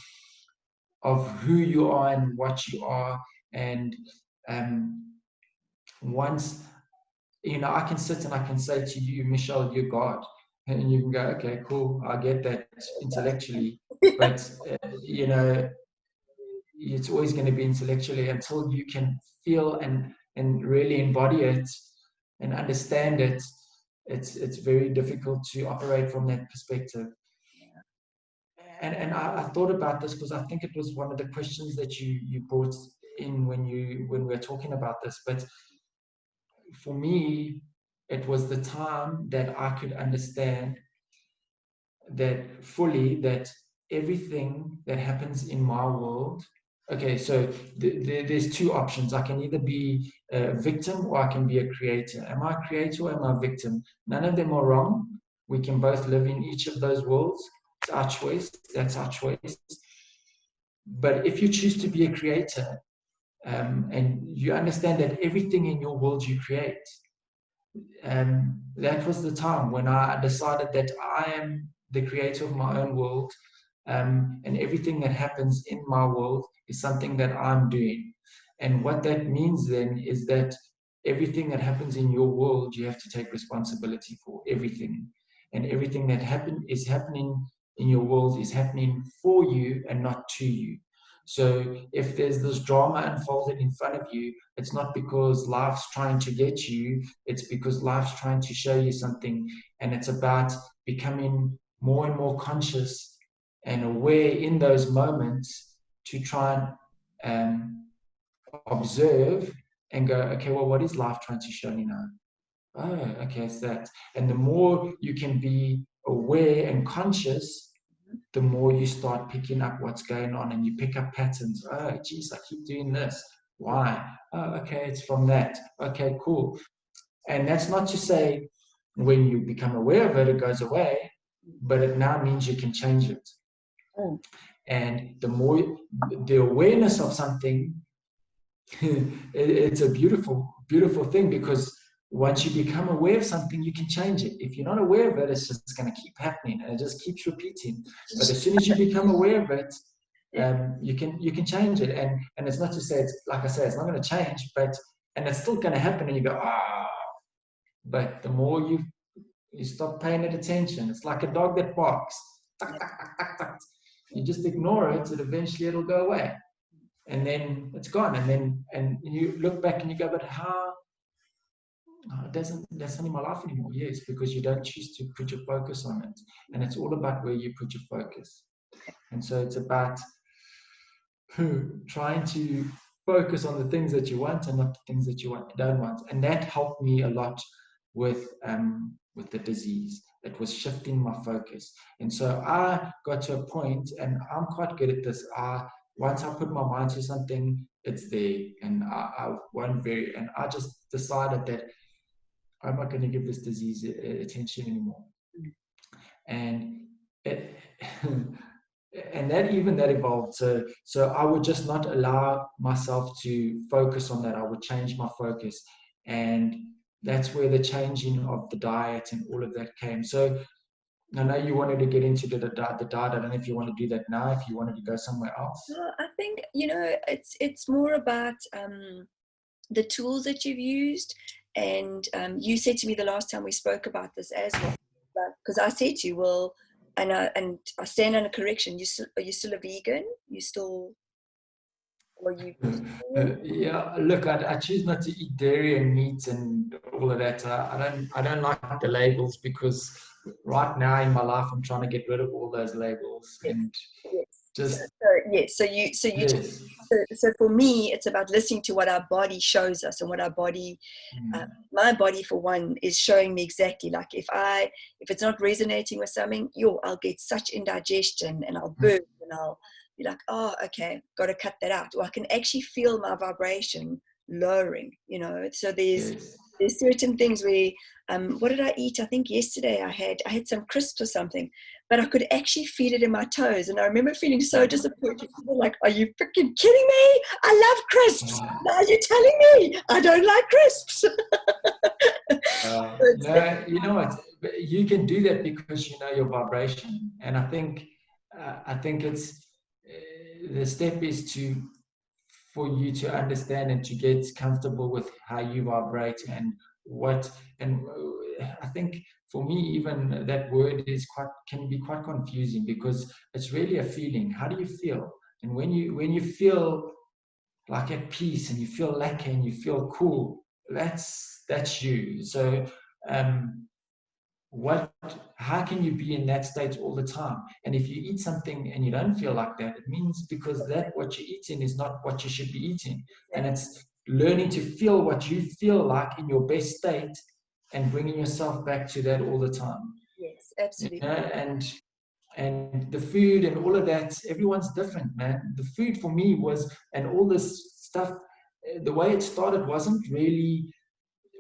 of who you are and what you are. And once I can sit and I can say to you, Michelle, you're God, and you can go, okay, cool, I get that intellectually, but it's always going to be intellectually until you can feel and really embody it and understand it. It's very difficult to operate from that perspective. And I thought about this because I think it was one of the questions that you brought in when we were talking about this. But for me, it was the time that I could understand that fully, that everything that happens in my world. Okay, so there's two options. I can either be a victim or I can be a creator. Am I a creator or am I a victim? None of them are wrong. We can both live in each of those worlds. It's our choice. That's our choice. But if you choose to be a creator, and you understand that everything in your world you create, that was the time when I decided that I am the creator of my own world, and everything that happens in my world is something that I'm doing. And what that means then is that everything that happens in your world, you have to take responsibility for everything. And everything that is happening in your world is happening for you and not to you. So if there's this drama unfolded in front of you, it's not because life's trying to get you, it's because life's trying to show you something. And it's about becoming more and more conscious and aware in those moments to try and observe and go, okay, well, what is life trying to show me now? oh, okay, it's that. And the more you can be aware and conscious, the more you start picking up what's going on, and you pick up patterns. Oh, geez, I keep doing this. Why? Oh, okay, it's from that. Okay, cool. And that's not to say when you become aware of it, it goes away, but it now means you can change it. Mm. And the more the awareness of something, it's a beautiful, beautiful thing, because once you become aware of something, you can change it. If you're not aware of it, it's just going to keep happening, and it just keeps repeating. But as soon as you become aware of it, you can change it. And it's not to say, it's like I say, it's not going to change, but and it's still going to happen, and you go, ah. But the more you stop paying it attention, it's like a dog that barks. Tuck, tuck, tuck, tuck, tuck. You just ignore it, and eventually it'll go away, and then it's gone. And you look back and you go, but how? That's not in my life anymore. Yes, because you don't choose to put your focus on it, and it's all about where you put your focus. And so it's about trying to focus on the things that you want and not the things that you don't want. And that helped me a lot with the disease. It was shifting my focus. And so I got to a point, and I'm quite good at this. Once I put my mind to something, it's there, and I won't vary. And I just decided that I'm not going to give this disease attention anymore. And it, and that evolved. So I would just not allow myself to focus on that. I would change my focus, and that's where the changing of the diet and all of that came. So I know you wanted to get into the diet. I don't know if you want to do that now, if you wanted to go somewhere else. Well, I think, it's more about the tools that you've used. And you said to me the last time we spoke about this as well, because I said to you, well, and I stand under correction. Are you still a vegan? You still, or you? Yeah, look, I choose not to eat dairy and meat and all of that. I don't like the labels, because right now in my life I'm trying to get rid of all those labels, Yes. and Yes. just Yes. yes. So for me, it's about listening to what our body shows us, and what our body, my body for one, is showing me exactly. Like if it's not resonating with something, I'll get such indigestion, and I'll burn, and I'll be like, oh, okay, got to cut that out. Or I can actually feel my vibration lowering. So Yes. there's certain things where, what did I eat? I think yesterday I had some crisps or something, but I could actually feel it in my toes. And I remember feeling so disappointed. People were like, are you freaking kidding me? I love crisps. Now you're telling me I don't like crisps. No, you know what? You can do that because you know your vibration. And I think it's the step is for you to understand and to get comfortable with how you vibrate and what. And I think for me, even that word can be quite confusing, because it's really a feeling. How do you feel? And when you feel like at peace, and you feel lucky, and you feel cool, that's you. So how can you be in that state all the time? And if you eat something and you don't feel like that, it means because what you're eating is not what you should be eating. And it's learning to feel what you feel like in your best state, and bringing yourself back to that all the time. Yes, absolutely. And the food and all of that, everyone's different, man. The food for me was, and all this stuff, the way it started wasn't really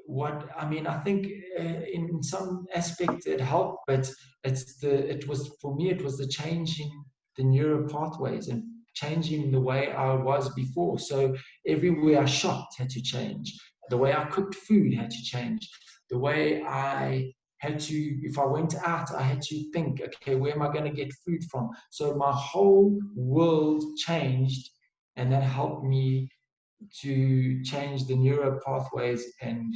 what I mean. I think in some aspect it helped, but it was for me, it was the changing the neural pathways and changing the way I was before. So everywhere I shopped had to change. The way I cooked food had to change. The way I had to, if I went out, I had to think, okay, where am I going to get food from? So my whole world changed, and that helped me to change the neural pathways. And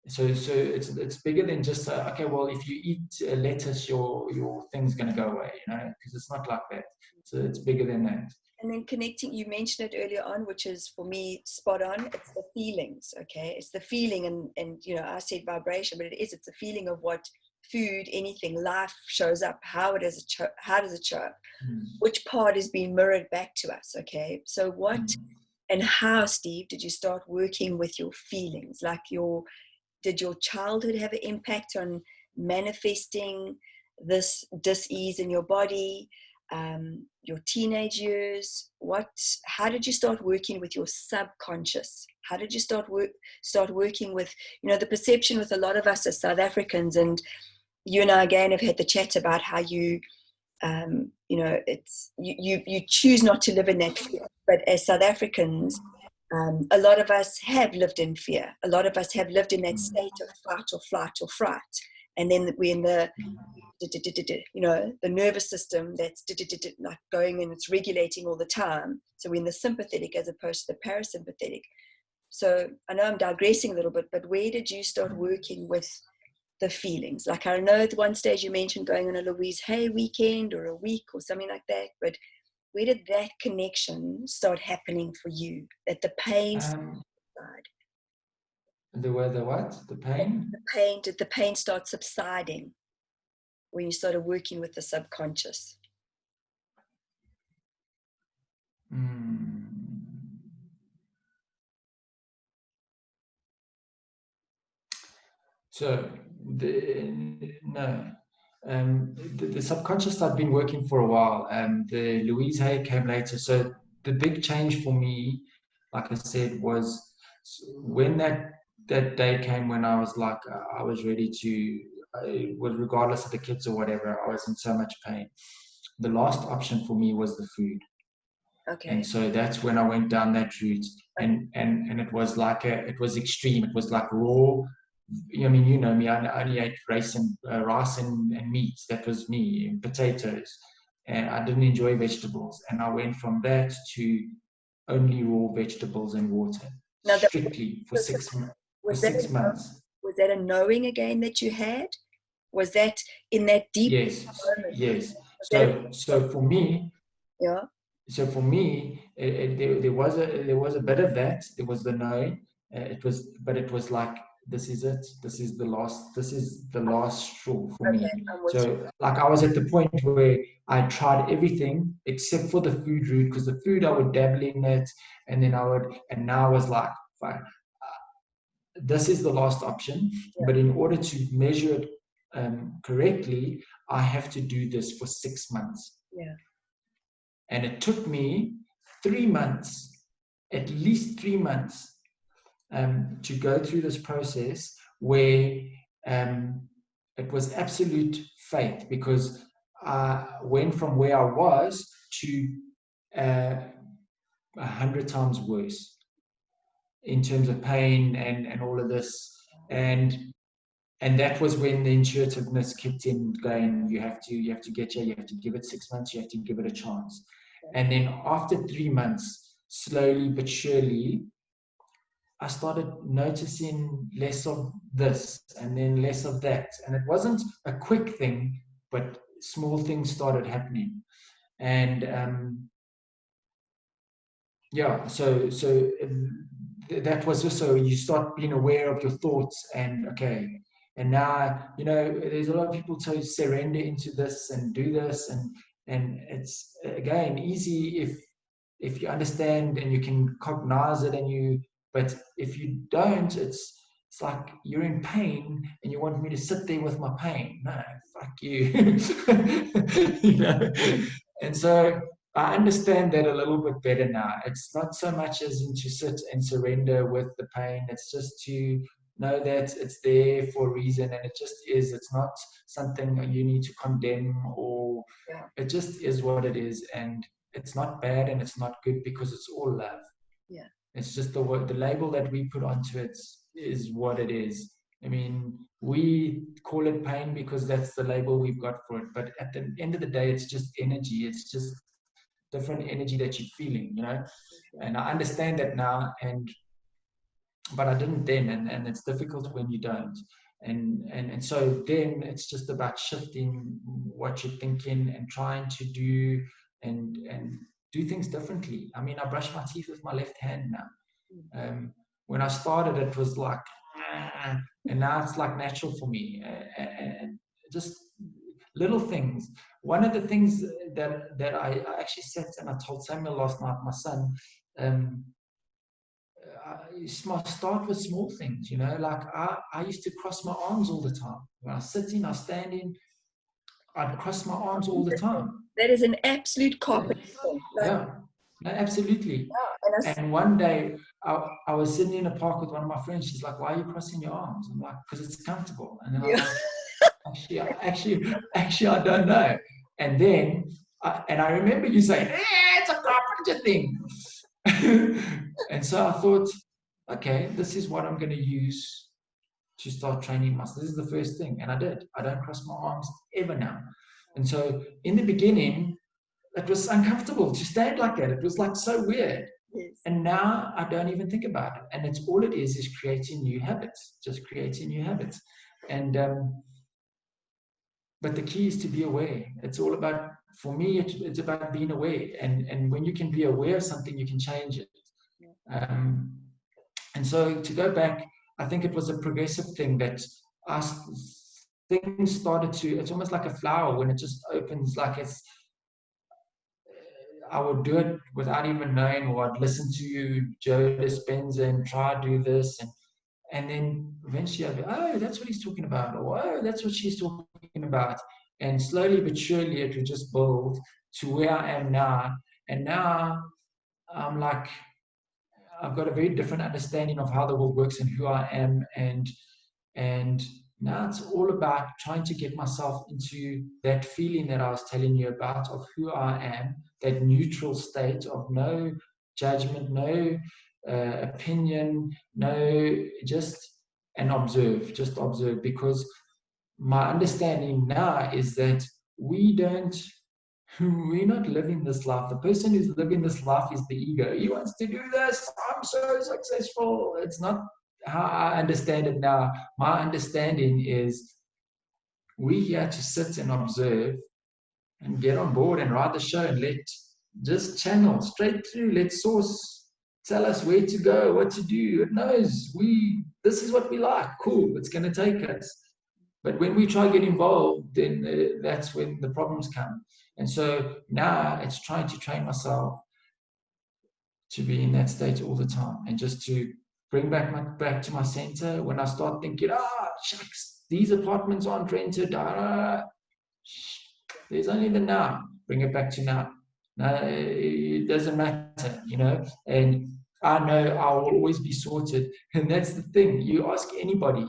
so it's bigger than just okay, well, if you eat lettuce, your thing's going to go away, because it's not like that. So it's bigger than that. And then connecting, you mentioned it earlier on, which is for me spot on. It's the feelings, okay? It's the feeling, and I said vibration, but it's the feeling of what food, anything, life shows up. How does it show up? Which part is being mirrored back to us, okay? So what and how, Steve, did you start working with your feelings, like your did your childhood have an impact on manifesting this dis-ease in your body? Your teenage years, how did you start working with your subconscious? How did you start working with, the perception with a lot of us as South Africans, and you and I again have had the chat about how you it's you choose not to live in that fear, but as South Africans, a lot of us have lived in fear. A lot of us have lived in that state of fight or flight or fright, and then we're in the the nervous system that's like going and it's regulating all the time. So we're in the sympathetic as opposed to the parasympathetic. So I know I'm digressing a little bit, but where did you start working with the feelings? Like, I know at one stage you mentioned going on a Louise Hay weekend or a week or something like that, but where did that connection start happening for you? That the pain subsided? The what? The pain? Did the pain start subsiding when you started working with the subconscious? So the subconscious I've been working for a while. The Louise Hay came later. So the big change for me, like I said, was when that day came when I was like, I was ready to, regardless of the kids or whatever, I was in so much pain. The last option for me was the food. Okay. And so that's when I went down that route, and it was like it was extreme. It was like raw. I mean, you know me. I only ate rice and meat. That was me. And potatoes, and I didn't enjoy vegetables. And I went from that to only raw vegetables and water, now strictly for 6 months. Was that a knowing again that you had? Was that in that deep moment? Yes. So for me, yeah. So for me, there was a bit of that. There was the knowing. It was like, this is it. This is the last straw for me. So like I was at the point where I tried everything except for the food route, because the food I would dabble in it, and then now I was like, fine, this is the last option. Yeah. But in order to measure it correctly, I have to do this for 6 months. Yeah. And it took me 3 months, at least 3 months, to go through this process where it was absolute fate, because I went from where I was to 100 times worse in terms of pain and all of this. And that was when the intuitiveness kicked in, going, you have to give it 6 months, you have to give it a chance. And then after 3 months, slowly but surely, I started noticing less of this and then less of that. And it wasn't a quick thing, but small things started happening. And so that was also, you start being aware of your thoughts, and okay. And now, there's a lot of people to surrender into this and do this, and it's again easy if you understand and you can cognize it, but if you don't, it's like you're in pain and you want me to sit there with my pain. No, fuck you. And so I understand that a little bit better now. It's not so much as in to sit and surrender with the pain. It's just to know that it's there for a reason, and it just is. It's not something you need to condemn, or it just is what it is, and it's not bad and it's not good, because it's all love. Yeah. It's just the label that we put onto it is what it is. I mean, we call it pain because that's the label we've got for it. But at the end of the day, it's just energy. It's just different energy that you're feeling, And I understand that now, but I didn't then, and it's difficult when you don't. And so then it's just about shifting what you're thinking and trying to do and do things differently. I mean, I brush my teeth with my left hand now. When I started, it was like, and now it's like natural for me. And just little things. One of the things that I actually sat and I told Samuel last night, my son, start with small things, like I used to cross my arms all the time. When I was sitting, I was standing, I'd cross my arms all the time. That is an absolute carpenter thing. Yeah, no, absolutely. Yeah, And one day I was sitting in a park with one of my friends. She's like, "Why are you crossing your arms?" I'm like, "Because it's comfortable." And then I'm yeah. like, actually, I don't know. And then, I remember you saying, "It's a carpenter thing." And so I thought, okay, this is what I'm going to use to start training myself. This is the first thing. And I did. I don't cross my arms ever now. And so in the beginning, it was uncomfortable to stand like that. It was like so weird. Yes. And now I don't even think about it. And it's all it is creating new habits, just creating new habits. And, but the key is to be aware. It's all about, for me, it's about being aware. And when you can be aware of something, you can change it. And so to go back, I think it was a progressive thing that things started to, it's almost like a flower when it just opens, like I would do it without even knowing, or I'd listen to Joe Dispenza and try to do this. And then eventually I'd be, oh, that's what he's talking about. Or, oh, that's what she's talking about. And slowly but surely it would just build to where I am now. And now I'm like, I've got a very different understanding of how the world works and who I am. And now it's all about trying to get myself into that feeling that I was telling you about of who I am, that neutral state of no judgment, no opinion, no, just observe, because my understanding now is that we're not living this life. The person who's living this life is the ego. He wants to do this. I'm so successful. It's not how I understand it now. My understanding is we're here to sit and observe and get on board and ride the show and just channel straight through. Let source tell us where to go, what to do. It knows this is what we like. Cool, it's going to take us. But when we try to get involved, then that's when the problems come. And so now it's trying to train myself to be in that state all the time, and just to bring back to my center. When I start thinking, shucks, these apartments aren't rented, there's only the now. Bring it back to now. Now it doesn't matter, and I know I will always be sorted. And that's the thing. You ask anybody,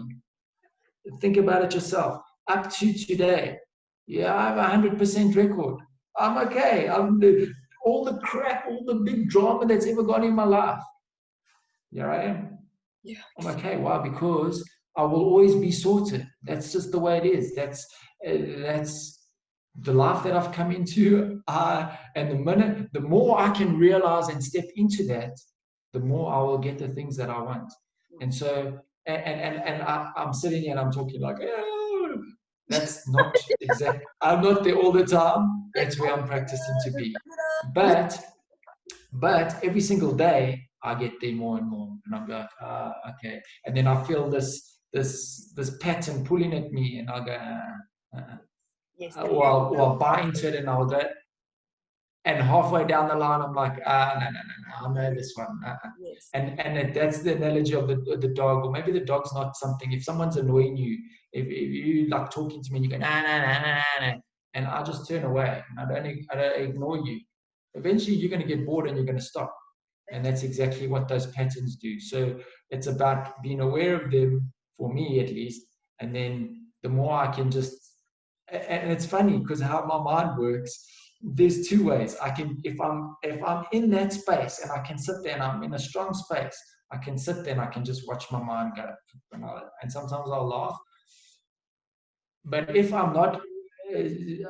think about it yourself. Up to today, yeah, I have 100% record. I'm okay. All the crap, all the big drama that's ever gone in my life, here I am. Yeah. I'm okay. Why? Because I will always be sorted. That's just the way it is. That's the life that I've come into. And the more I can realize and step into that, the more I will get the things that I want. And so, and I'm sitting here and I'm talking like, oh, that's not exact. I'm not there all the time. That's where I'm practicing to be. But every single day I get there more and more, and I'm like, okay. And then I feel this pattern pulling at me, and I'll go, Yes, or I'll buy into it, and I'll go. And halfway down the line, I'm like, no, I know this one. Yes. And that's the analogy of the dog, or maybe the dog's not something. If someone's annoying you, if you like talking to me, and you go, nah, and I just turn away, and I don't ignore you. Eventually, you're going to get bored, and you're going to stop. And that's exactly what those patterns do. So it's about being aware of them, for me at least, and then the more I can just. And it's funny because how my mind works. There's two ways. I can, if I'm in that space and I can sit there and I'm in a strong space, I can sit there and I can just watch my mind go. And sometimes I'll laugh. But if I'm not,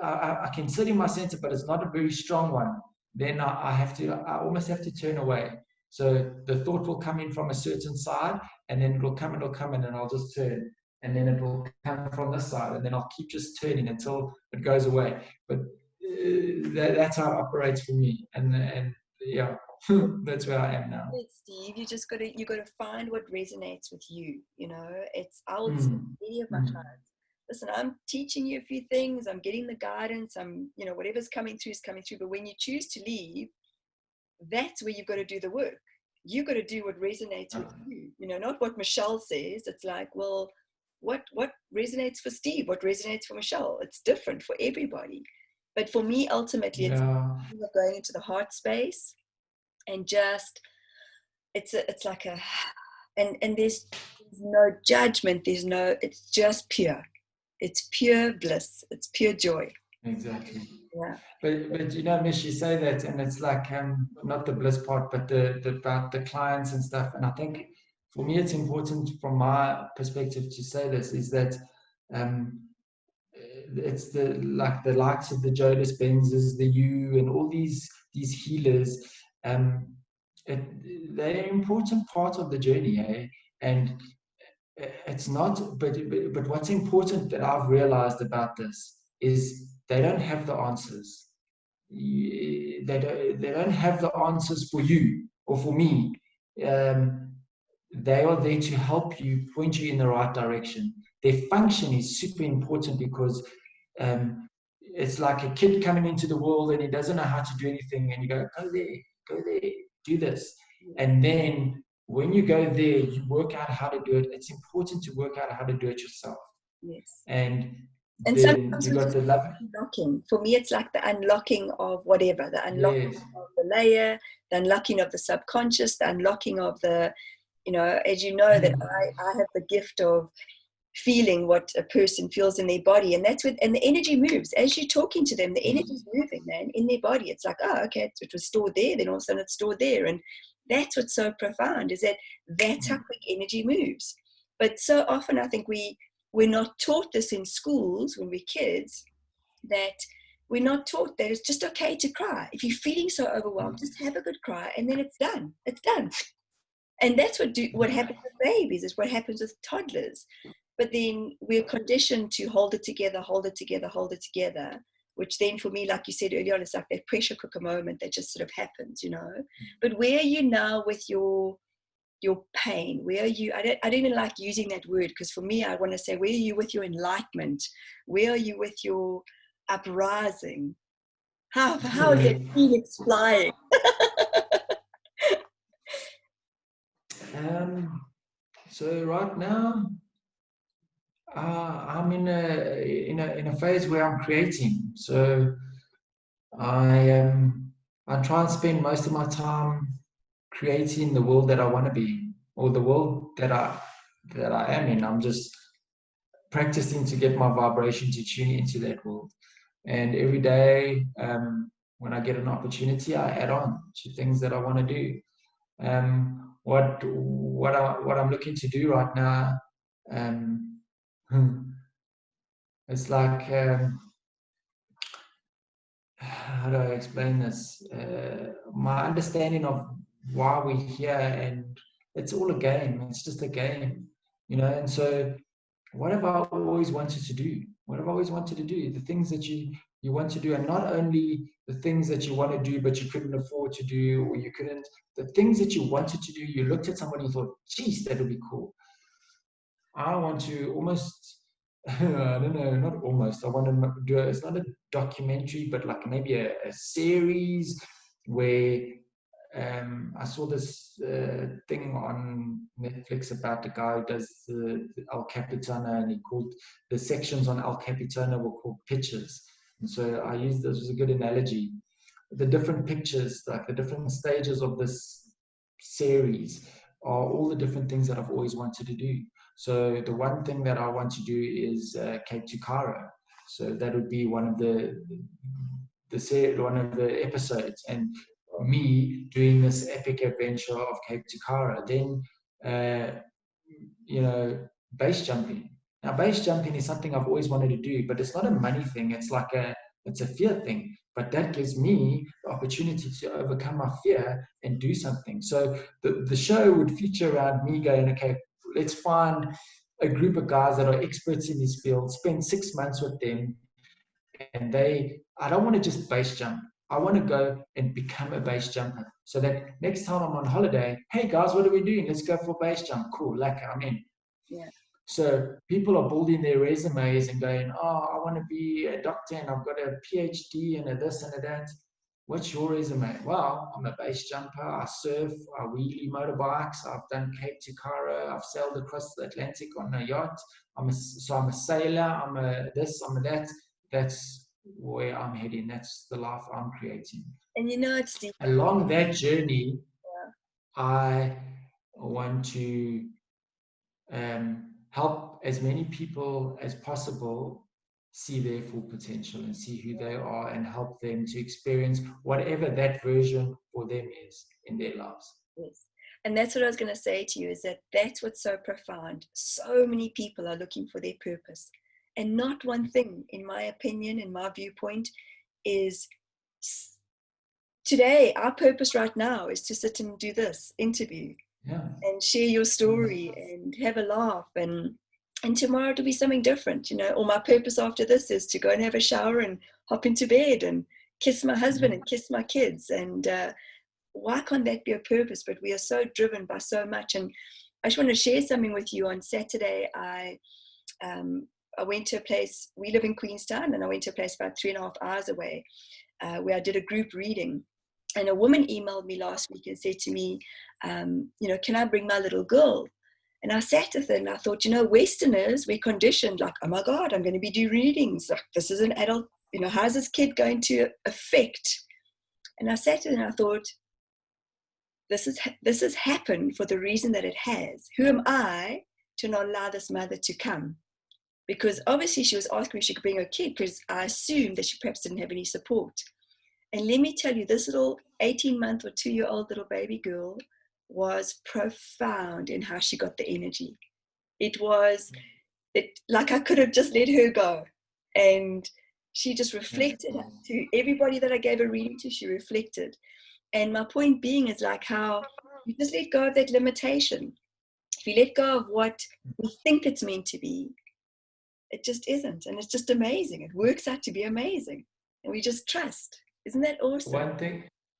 I can sit in my center, but it's not a very strong one. Then I almost have to turn away. So the thought will come in from a certain side, and then it'll come, and then I'll just turn. And then it will come from this side, and then I'll keep just turning until it goes away. But that's how it operates for me, and yeah, that's where I am now. Steve, you got to find what resonates with you. I would say many of my clients, listen, I'm teaching you a few things, I'm getting the guidance, whatever's coming through is coming through. But when you choose to leave, that's where you've got to do the work. you got to do what resonates with you, you know, not what Michelle says. It's like, well, what resonates for Steve? What resonates for Michelle? It's different for everybody. But for me, ultimately, it's going into the heart space and just, it's like a, and there's no judgment. It's just pure. It's pure bliss. It's pure joy. Exactly. Yeah. But you know, Miss, you say that, and it's like not the bliss part, but the about the clients and stuff. And I think for me, it's important from my perspective to say this is that it's the likes of the Joe Dispenzas, the you, and all these healers. They're an important part of the journey, eh? And it's not. But what's important that I've realized about this is they don't have the answers. They don't have the answers for you or for me. They are there to help you, point you in the right direction. Their function is super important because it's like a kid coming into the world and he doesn't know how to do anything, and you go there, do this. And then when you go there, you work out how to do it. It's important to work out how to do it yourself. Yes. And then sometimes you got the love. Unlocking. For me, it's like the unlocking of whatever, the unlocking of the layer, the unlocking of the subconscious, the unlocking of the, you know, as you know, that I have the gift of feeling what a person feels in their body, and that's and the energy moves as you're talking to them. The energy is moving, man, in their body. It's like, oh, okay, it was stored there, then all of a sudden it's stored there, and that's what's so profound, is that's how quick energy moves. But so often I think we're not taught this in schools when we're kids, that we're not taught that it's just okay to cry. If you're feeling so overwhelmed, just have a good cry, and then it's done. It's done. And that's what happens with babies, is what happens with toddlers. But then we're conditioned to hold it together, which then for me, like you said earlier on, it's like that pressure cooker moment that just sort of happens, you know. But where are you now with your pain? Where are you? I don't even like using that word, because for me, I want to say, where are you with your enlightenment? Where are you with your uprising? How is that phoenix flying? So right now, I'm in a phase where I'm creating. So I try and spend most of my time creating the world that I want to be, or the world that I am in. I'm just practicing to get my vibration to tune into that world. And every day, when I get an opportunity, I add on to things that I want to do. What I'm looking to do right now, it's like, how do I explain this? My understanding of why we're here, and it's all a game. It's just a game, you know. And so, what have I always wanted to do? What have I always wanted to do? The things that you want to do, and not only the things that you want to do, but you couldn't afford to do, or you couldn't. The things that you wanted to do, you looked at somebody and thought, "Geez, that would be cool." I want to almost, I don't know, not almost. I want to do it's not a documentary, but like maybe a series where I saw this thing on Netflix about the guy who does the El Capitano, and he called the sections on El Capitano were called pictures. And so I used this as a good analogy. The different pictures, like the different stages of this series, are all the different things that I've always wanted to do. So the one thing that I want to do is Cape to Cairo. So that would be one of the episodes, and me doing this epic adventure of Cape to Cairo. Then, base jumping. Now, base jumping is something I've always wanted to do, but it's not a money thing. It's like it's a fear thing. But that gives me the opportunity to overcome my fear and do something. So the show would feature around me going, okay, let's find a group of guys that are experts in this field, spend 6 months with them, and I don't want to just base jump. I want to go and become a base jumper, so that next time I'm on holiday, hey guys, what are we doing? Let's go for base jump. Cool, like I'm in. Yeah. So people are building their resumes and going, oh, I want to be a doctor and I've got a PhD and a this and a that. what's your resume? Well, I'm a base jumper, I surf, I wheelie motorbikes, I've done Cape to Cairo, I've sailed across the Atlantic on a yacht, I'm a sailor, I'm a this, I'm a that. That's where I'm heading. That's the life I'm creating. And you know, it's deep. Along that journey, Yeah. I want to help as many people as possible see their full potential and see who they are, and help them to experience whatever that version for them is in their lives. Yes. And that's what I was going to say to you, is that that's what's so profound. So many people are looking for their purpose. And not one thing, in my opinion, in my viewpoint, is today, our purpose right now is to sit and do this interview. Yeah. And share your story and have a laugh, and tomorrow it'll be something different, you know. Or my purpose after this is to go and have a shower and hop into bed and kiss my husband and kiss my kids. And why can't that be a purpose? But we are so driven by so much. And I just want to share something with you. On Saturday, I went to a place, we live in Queenstown, and I went to a place about 3.5 hours away, where I did a group reading. And a woman emailed me last week and said to me, you know, can I bring my little girl? And I sat with her and I thought, you know, Westerners, we're conditioned like, oh my God, I'm going to be doing readings. Like, this is an adult, you know, how's this kid going to affect? And I sat there and I thought, this has happened for the reason that it has. Who am I to not allow this mother to come? Because obviously she was asking me if she could bring her kid, because I assumed that she perhaps didn't have any support. And let me tell you, this little 18-month or 2-year-old little baby girl was profound in how she got the energy. It like I could have just let her go. And she just reflected to everybody that I gave a reading to, she reflected. And my point being is like how you just let go of that limitation. If you let go of what we think it's meant to be, it just isn't. And it's just amazing. It works out to be amazing. And we just trust. Isn't that awesome?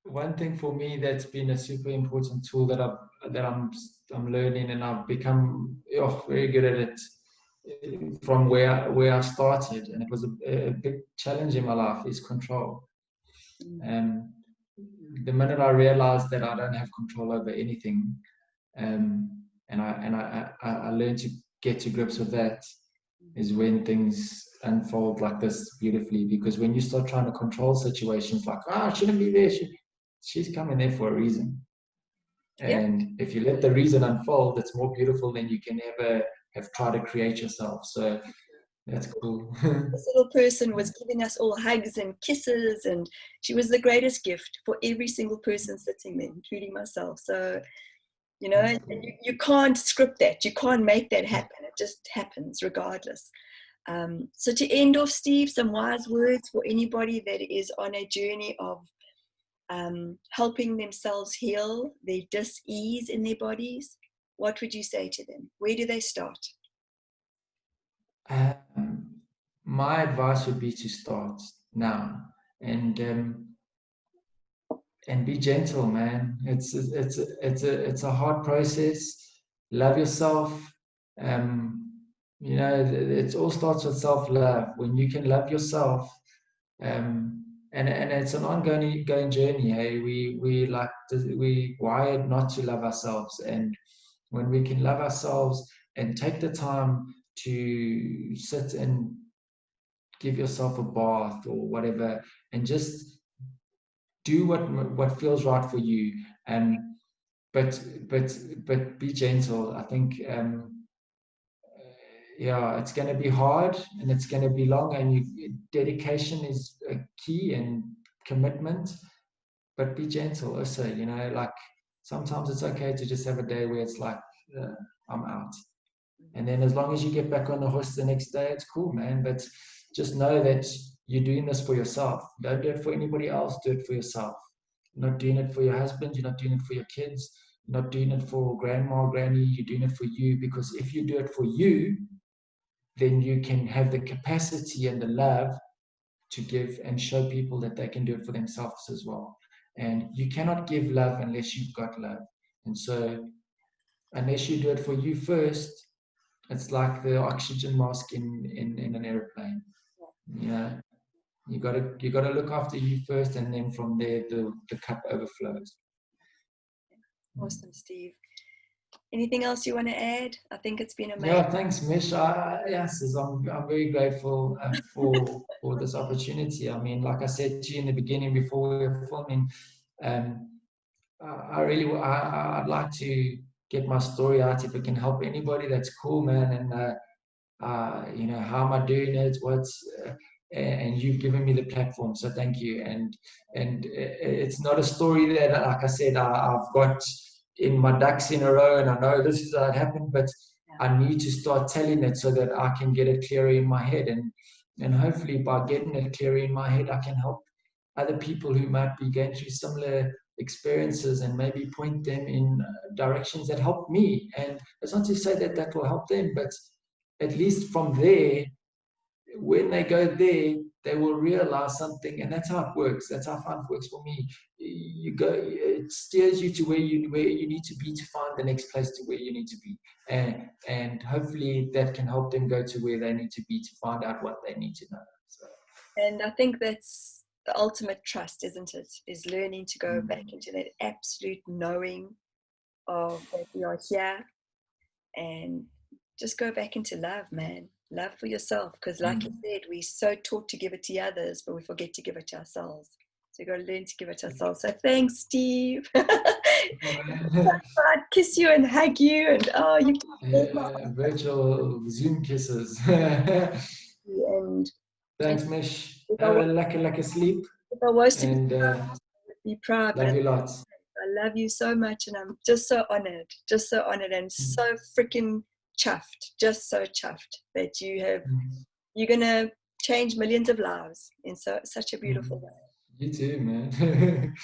One thing for me that's been a super important tool that I'm learning, and I've become very good at it from where I started, and it was a big challenge in my life, is control. The minute I realized that I don't have control over anything, and I learned to get to grips with that, is when things unfold like this beautifully. Because when you start trying to control situations, like, I shouldn't be there, she's coming there for a reason. And if you let the reason unfold, it's more beautiful than you can ever have tried to create yourself. So that's cool. This little person was giving us all hugs and kisses, and she was the greatest gift for every single person sitting there, including myself. So, you know, cool. you can't script that. You can't make that happen. It just happens regardless. So to end off, Steve, some wise words for anybody that is on a journey of helping themselves heal their dis-ease in their bodies. What would you say to them? Where do they start? My advice would be to start now, and be gentle, man. It's a hard process. Love yourself. You know, it all starts with self-love. When you can love yourself, and it's an ongoing journey. Hey, we wired not to love ourselves, and when we can love ourselves and take the time to sit and give yourself a bath or whatever, and just do what feels right for you. But be gentle. I think it's going to be hard and it's going to be long, and dedication is a key, and commitment. But be gentle also. You know, like sometimes it's okay to just have a day where it's like, I'm out. And then as long as you get back on the horse the next day, it's cool, man. But just know that you're doing this for yourself. Don't do it for anybody else. Do it for yourself. You're not doing it for your husband. You're not doing it for your kids. You're not doing it for grandma, granny. You're doing it for you. Because if you do it for you, then you can have the capacity and the love to give and show people that they can do it for themselves as well. And you cannot give love unless you've got love. And so unless you do it for you first, it's like the oxygen mask in an airplane. Yeah. You gotta look after you first, and then from there the cup overflows. Awesome, Steve. Anything else you want to add? I think it's been amazing. Yeah, thanks, Mish. Yes, I'm very grateful for this opportunity. I mean, like I said to you in the beginning before we were filming, I'd like to get my story out. If it can help anybody, that's cool, man. And you know, how am I doing it? And you've given me the platform, so thank you. And it's not a story that, like I said, I've got in my ducks in a row, and I know this is how it happened, but I need to start telling it so that I can get it clearer in my head, and hopefully by getting it clearer in my head, I can help other people who might be going through similar experiences and maybe point them in directions that help me. And it's not to say that that will help them, but at least from there, when they go there, they will realize something, and that's how it works. That's how fun works for me. You go, it steers you to where you need to be to find the next place to where you need to be, and hopefully that can help them go to where they need to be to find out what they need to know. So. And I think that's the ultimate trust, isn't it? Is learning to go back into that absolute knowing of that we are here, and just go back into love, man. Love for yourself, because like you said, we're so taught to give it to others, but we forget to give it to ourselves. So we've got to learn to give it to ourselves. So thanks, Steve. I'd kiss you and hug you, and Virtual Zoom kisses. and Thanks, Mish. if Have a lucky sleep. If I was to and be proud, love you lots. I love you so much, and I'm just so honored, and so freaking chuffed, just so chuffed that you're gonna change millions of lives in such a beautiful way. You too, man.